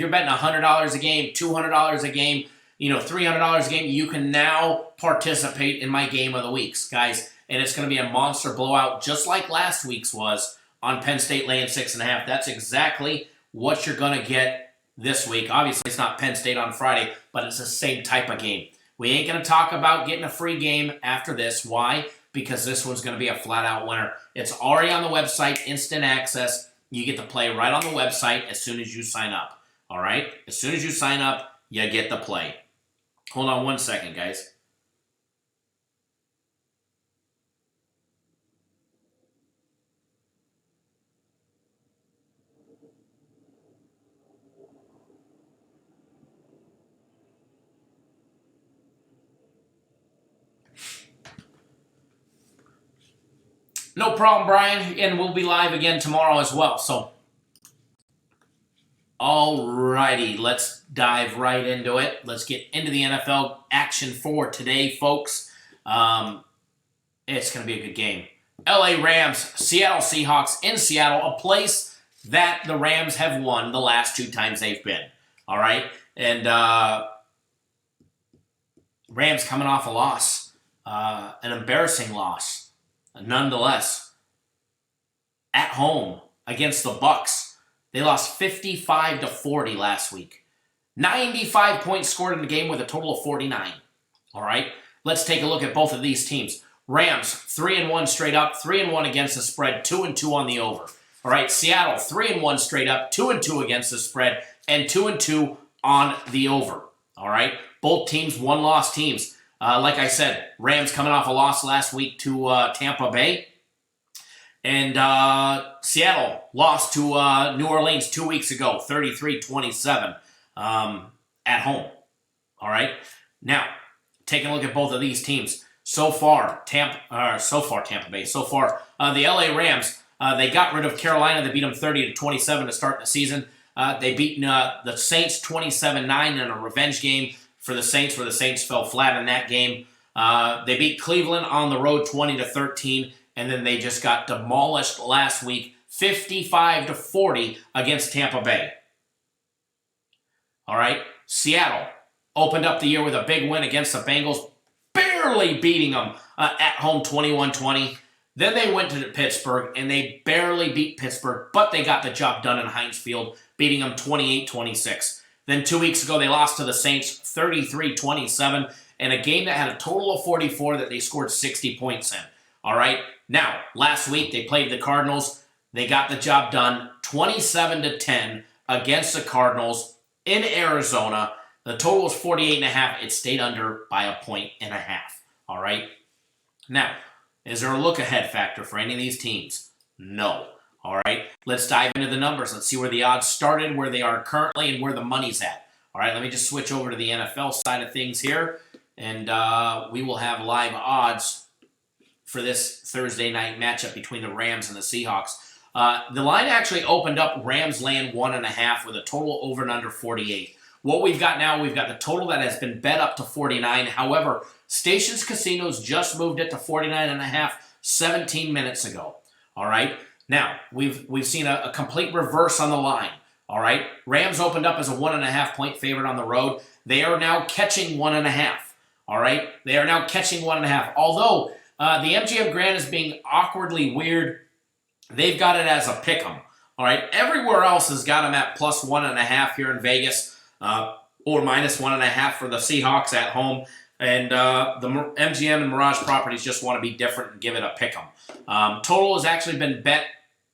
you're betting $100 a game, $200 a game, $300 a game, you can now participate in my game of the weeks, guys. And it's going to be a monster blowout, just like last week's was on Penn State laying 6.5. That's exactly what you're going to get this week. Obviously, it's not Penn State on Friday, but it's the same type of game. We ain't going to talk about getting a free game after this. Why? Because this one's going to be a flat-out winner. It's already on the website, instant access. You get to play right on the website as soon as you sign up. All right? As soon as you sign up, you get the play. Hold on one second, guys. No problem, Brian, and we'll be live again tomorrow as well. So, alrighty, let's dive right into it. Let's get into the NFL action for today, folks. It's going to be a good game. LA Rams, Seattle Seahawks in Seattle, a place that the Rams have won the last 2 times they've been. All right? And Rams coming off a loss, an embarrassing loss, nonetheless. At home against the Bucs, they lost 55-40 last week. 95 points scored in the game with a total of 49. All right? Let's take a look at both of these teams. Rams, 3-1 straight up, 3-1 against the spread, 2-2 on the over. All right, Seattle, 3-1 straight up, 2-2 against the spread, and 2-2 on the over. All right, both teams one-loss teams. Like I said, Rams coming off a loss last week to Tampa Bay. And Seattle lost to New Orleans 2 weeks ago, 33-27 at home. All right, now, taking a look at both of these teams. So far, Tampa Bay. So far, the LA Rams, they got rid of Carolina. They beat them 30-27 to start the season. They beat the Saints 27-9 in a revenge game for the Saints, where the Saints fell flat in that game. They beat Cleveland on the road 20-13, and then they just got demolished last week 55-40 against Tampa Bay. All right, Seattle opened up the year with a big win against the Bengals, barely beating them at home 21-20. Then they went to Pittsburgh, and they barely beat Pittsburgh, but they got the job done in Heinz Field, beating them 28-26. Then 2 weeks ago, they lost to the Saints 33-27 in a game that had a total of 44 that they scored 60 points in. All right, now, last week, they played the Cardinals. They got the job done 27-10 against the Cardinals in Arizona. The total was 48.5. It stayed under by 1.5 points. All right? Now, is there a look-ahead factor for any of these teams? No. All right? Let's dive into the numbers. Let's see where the odds started, where they are currently, and where the money's at. All right, let me just switch over to the NFL side of things here, and we will have live odds for this Thursday night matchup between the Rams and the Seahawks. The line actually opened up Rams laying 1.5 with a total over and under 48. What we've got now, we've got the total that has been bet up to 49. However, Stations Casinos just moved it to 49.5 17 minutes ago. All right. Now, we've seen a complete reverse on the line. All right. Rams opened up as a 1.5 point favorite on the road. They are now catching 1.5. All right. They are now catching 1.5. Although the MGM Grand is being awkwardly weird, they've got it as a pick'em. All right. Everywhere else has got them at plus 1.5 here in Vegas. Or minus 1.5 for the Seahawks at home. And the MGM and Mirage properties just want to be different and give it a pick'em. Total has actually been bet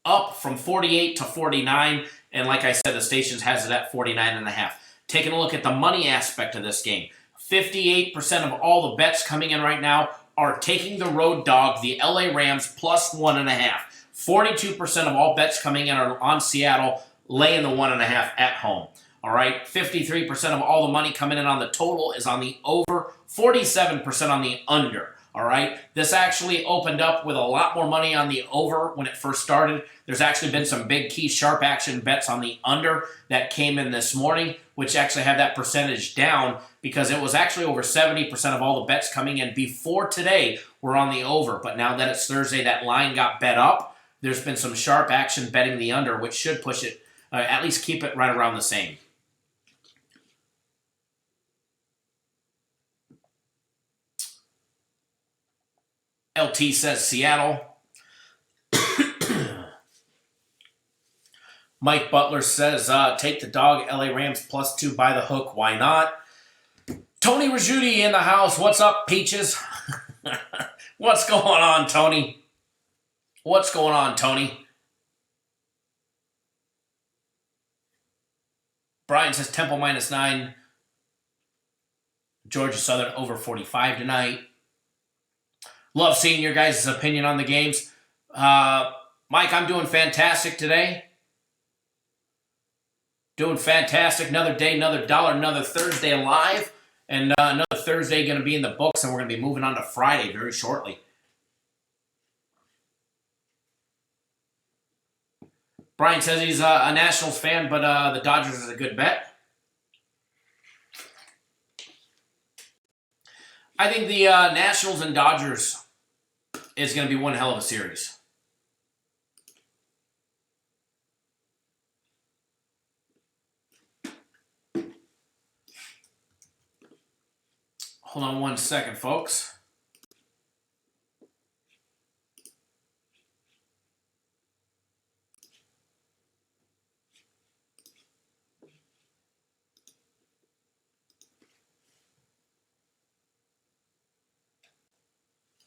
up from 48 to 49. And like I said, the Stations has it at 49.5. Taking a look at the money aspect of this game. 58% of all the bets coming in right now are taking the road dog, the LA Rams, plus 1.5. 42% of all bets coming in are on Seattle, laying the 1.5 at home. All right, 53% of all the money coming in on the total is on the over, 47% on the under. All right, this actually opened up with a lot more money on the over when it first started. There's actually been some big key sharp action bets on the under that came in this morning, which actually have that percentage down because it was actually over 70% of all the bets coming in before today were on the over. But now that it's Thursday, that line got bet up. There's been some sharp action betting the under, which should push it, at least keep it right around the same. LT says Seattle. Mike Butler says take the dog, LA Rams plus 2 by the hook. Why not? Tony Rajudi in the house. What's up, Peaches? What's going on, Tony? What's going on, Tony? Brian says Temple minus 9. Georgia Southern over 45 tonight. Love seeing your guys' opinion on the games. Mike, I'm doing fantastic today. Doing fantastic. Another day, another dollar, another Thursday live. And another Thursday going to be in the books, and we're going to be moving on to Friday very shortly. Brian says he's a Nationals fan, but the Dodgers is a good bet. I think the Nationals and Dodgers is going to be one hell of a series. Hold on one second, folks.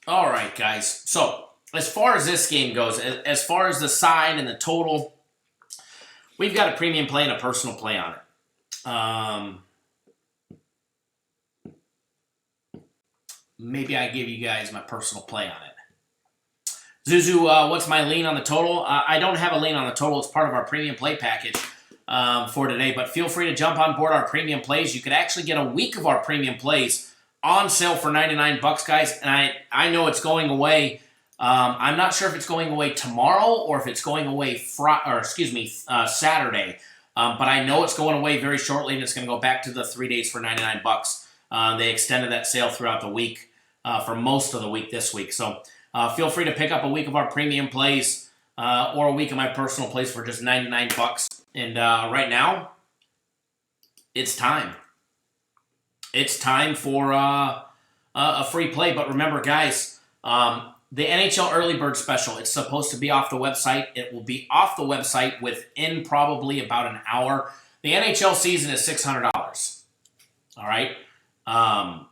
All right, guys. So, as far as this game goes, as far as the side and the total, we've got a premium play and a personal play on it. Maybe I give you guys my personal play on it. Zuzu, what's my lean on the total? I don't have a lean on the total. It's part of our premium play package for today, but feel free to jump on board our premium plays. You could actually get a week of our premium plays on sale for $99, guys, and I know it's going away. I'm not sure if it's going away tomorrow or if it's going away Saturday, but I know it's going away very shortly, and it's going to go back to the 3 days for $99. They extended that sale throughout the week for most of the week this week, so feel free to pick up a week of our premium plays or a week of my personal plays for just $99. And right now, it's time. It's time for a free play. But remember, guys, the NHL Early Bird Special, it's supposed to be off the website. It will be off the website within probably about an hour. The NHL season is $600. All right? The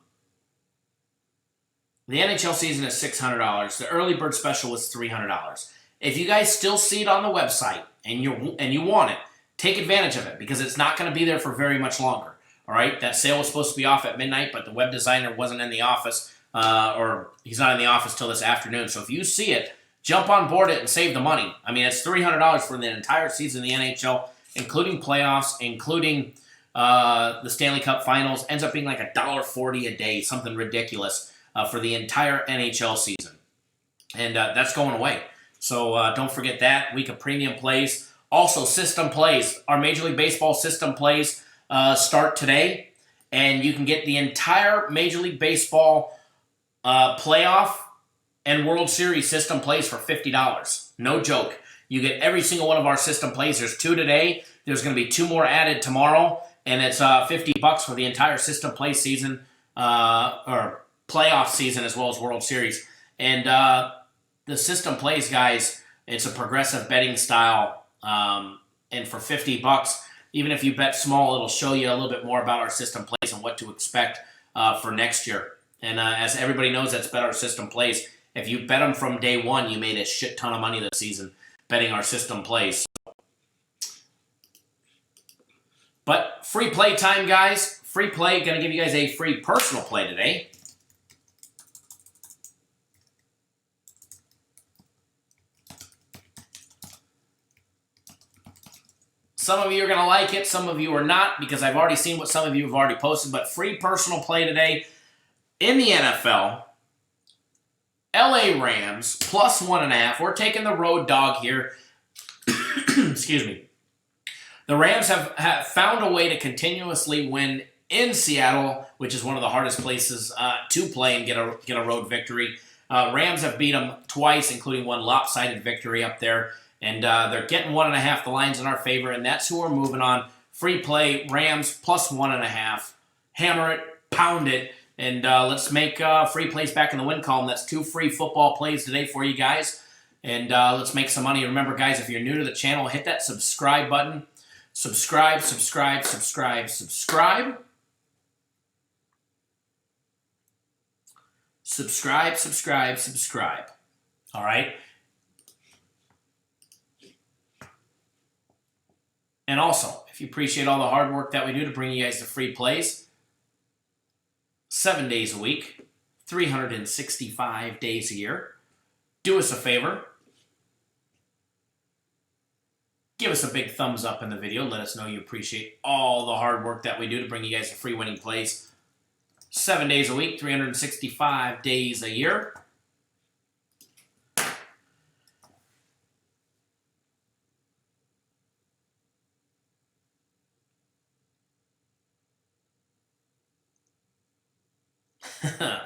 NHL season is $600. The Early Bird Special was $300. If you guys still see it on the website and you want it, take advantage of it because it's not going to be there for very much longer. All right, that sale was supposed to be off at midnight, but the web designer wasn't in the office, or he's not in the office till this afternoon. So if you see it, jump on board it and save the money. I mean, it's $300 for the entire season of the NHL, including playoffs, including the Stanley Cup Finals. Ends up being like $1.40 a day, something ridiculous for the entire NHL season. And that's going away. So don't forget that. Week of premium plays. Also, system plays. Our Major League Baseball system plays start today, and you can get the entire Major League Baseball playoff and World Series system plays for $50. No joke. You get every single one of our system plays. There's 2 today. There's going to be 2 more added tomorrow, and it's $50 for the entire system play season or playoff season as well as World Series. And the system plays, guys, it's a progressive betting style, and for $50. Even if you bet small, it'll show you a little bit more about our system plays and what to expect for next year. And as everybody knows that's Bet Our System Plays, if you bet them from day one, you made a shit ton of money this season betting our system plays. But free play time, guys. Free play. Going to give you guys a free personal play today. Some of you are going to like it, some of you are not, because I've already seen what some of you have already posted. But free personal play today in the NFL. LA Rams plus 1.5. We're taking the road dog here. Excuse me. The Rams have found a way to continuously win in Seattle, which is one of the hardest places to play and get a road victory. Rams have beat them twice, including one lopsided victory up there. And they're getting 1.5. The line's in our favor, and that's who we're moving on. Free play, Rams plus 1.5. Hammer it, pound it, and let's make free plays back in the win column. That's 2 free football plays today for you guys. And let's make some money. Remember, guys, if you're new to the channel, hit that subscribe button. Subscribe, subscribe, subscribe, subscribe. Subscribe, subscribe, subscribe. All right? And also, if you appreciate all the hard work that we do to bring you guys the free plays, 7 days a week, 365 days a year, do us a favor. Give us a big thumbs up in the video. Let us know you appreciate all the hard work that we do to bring you guys the free winning plays. 7 days a week, 365 days a year.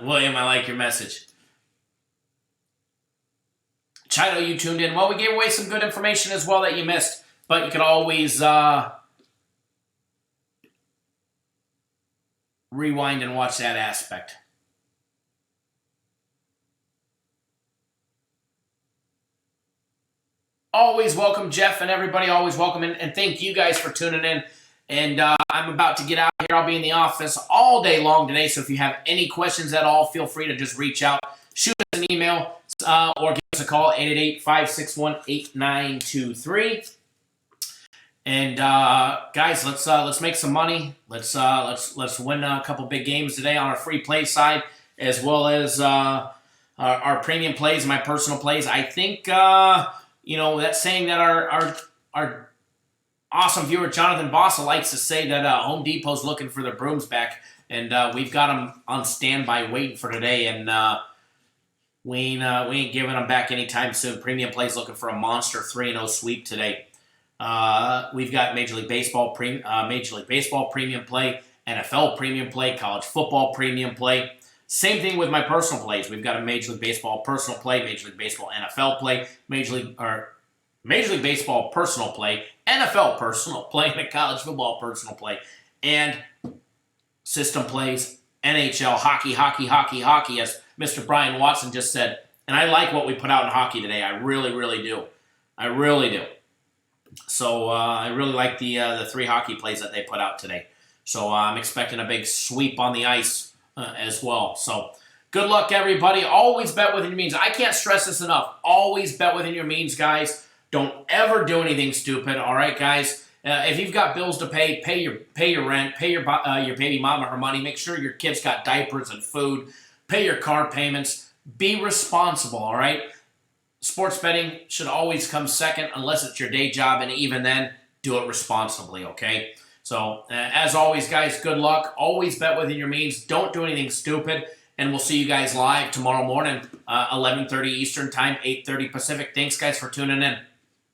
William, I like your message. Chido, you tuned in. Well, we gave away some good information as well that you missed, but you can always rewind and watch that aspect. Always welcome, Jeff, and everybody. Always welcome, and thank you guys for tuning in. And I'm about to get out here. I'll be in the office all day long today, so if you have any questions at all, feel free to just reach out. Shoot us an email or give us a call, 888-561-8923. And guys, let's make some money. Let's win a couple big games today on our free play side, as well as our premium plays, my personal plays. I think that saying that our awesome viewer Jonathan Bossa likes to say that Home Depot's looking for their brooms back, and we've got them on standby waiting for today, and we ain't giving them back anytime soon. Premium plays looking for a monster 3-0 sweep today. We've got Major League Baseball premium play, NFL premium play, college football premium play. Same thing with my personal plays. We've got a Major League Baseball personal play, Major League Baseball NFL play, Major League Baseball personal play, NFL personal play, and a college football personal play, and system plays, NHL, hockey, as Mr. Brian Watson just said. And I like what we put out in hockey today. I really, really do. I really do. So I really like the 3 hockey plays that they put out today. So I'm expecting a big sweep on the ice as well. So good luck, everybody. Always bet within your means. I can't stress this enough. Always bet within your means, guys. Don't ever do anything stupid. All right, guys. If you've got bills to pay, pay your rent, pay your baby mama her money. Make sure your kids got diapers and food. Pay your car payments. Be responsible. All right. Sports betting should always come second unless it's your day job, and even then, do it responsibly, okay? So, as always, guys, good luck. Always bet within your means. Don't do anything stupid, and we'll see you guys live tomorrow morning, 11:30 Eastern Time, 8:30 Pacific. Thanks, guys, for tuning in.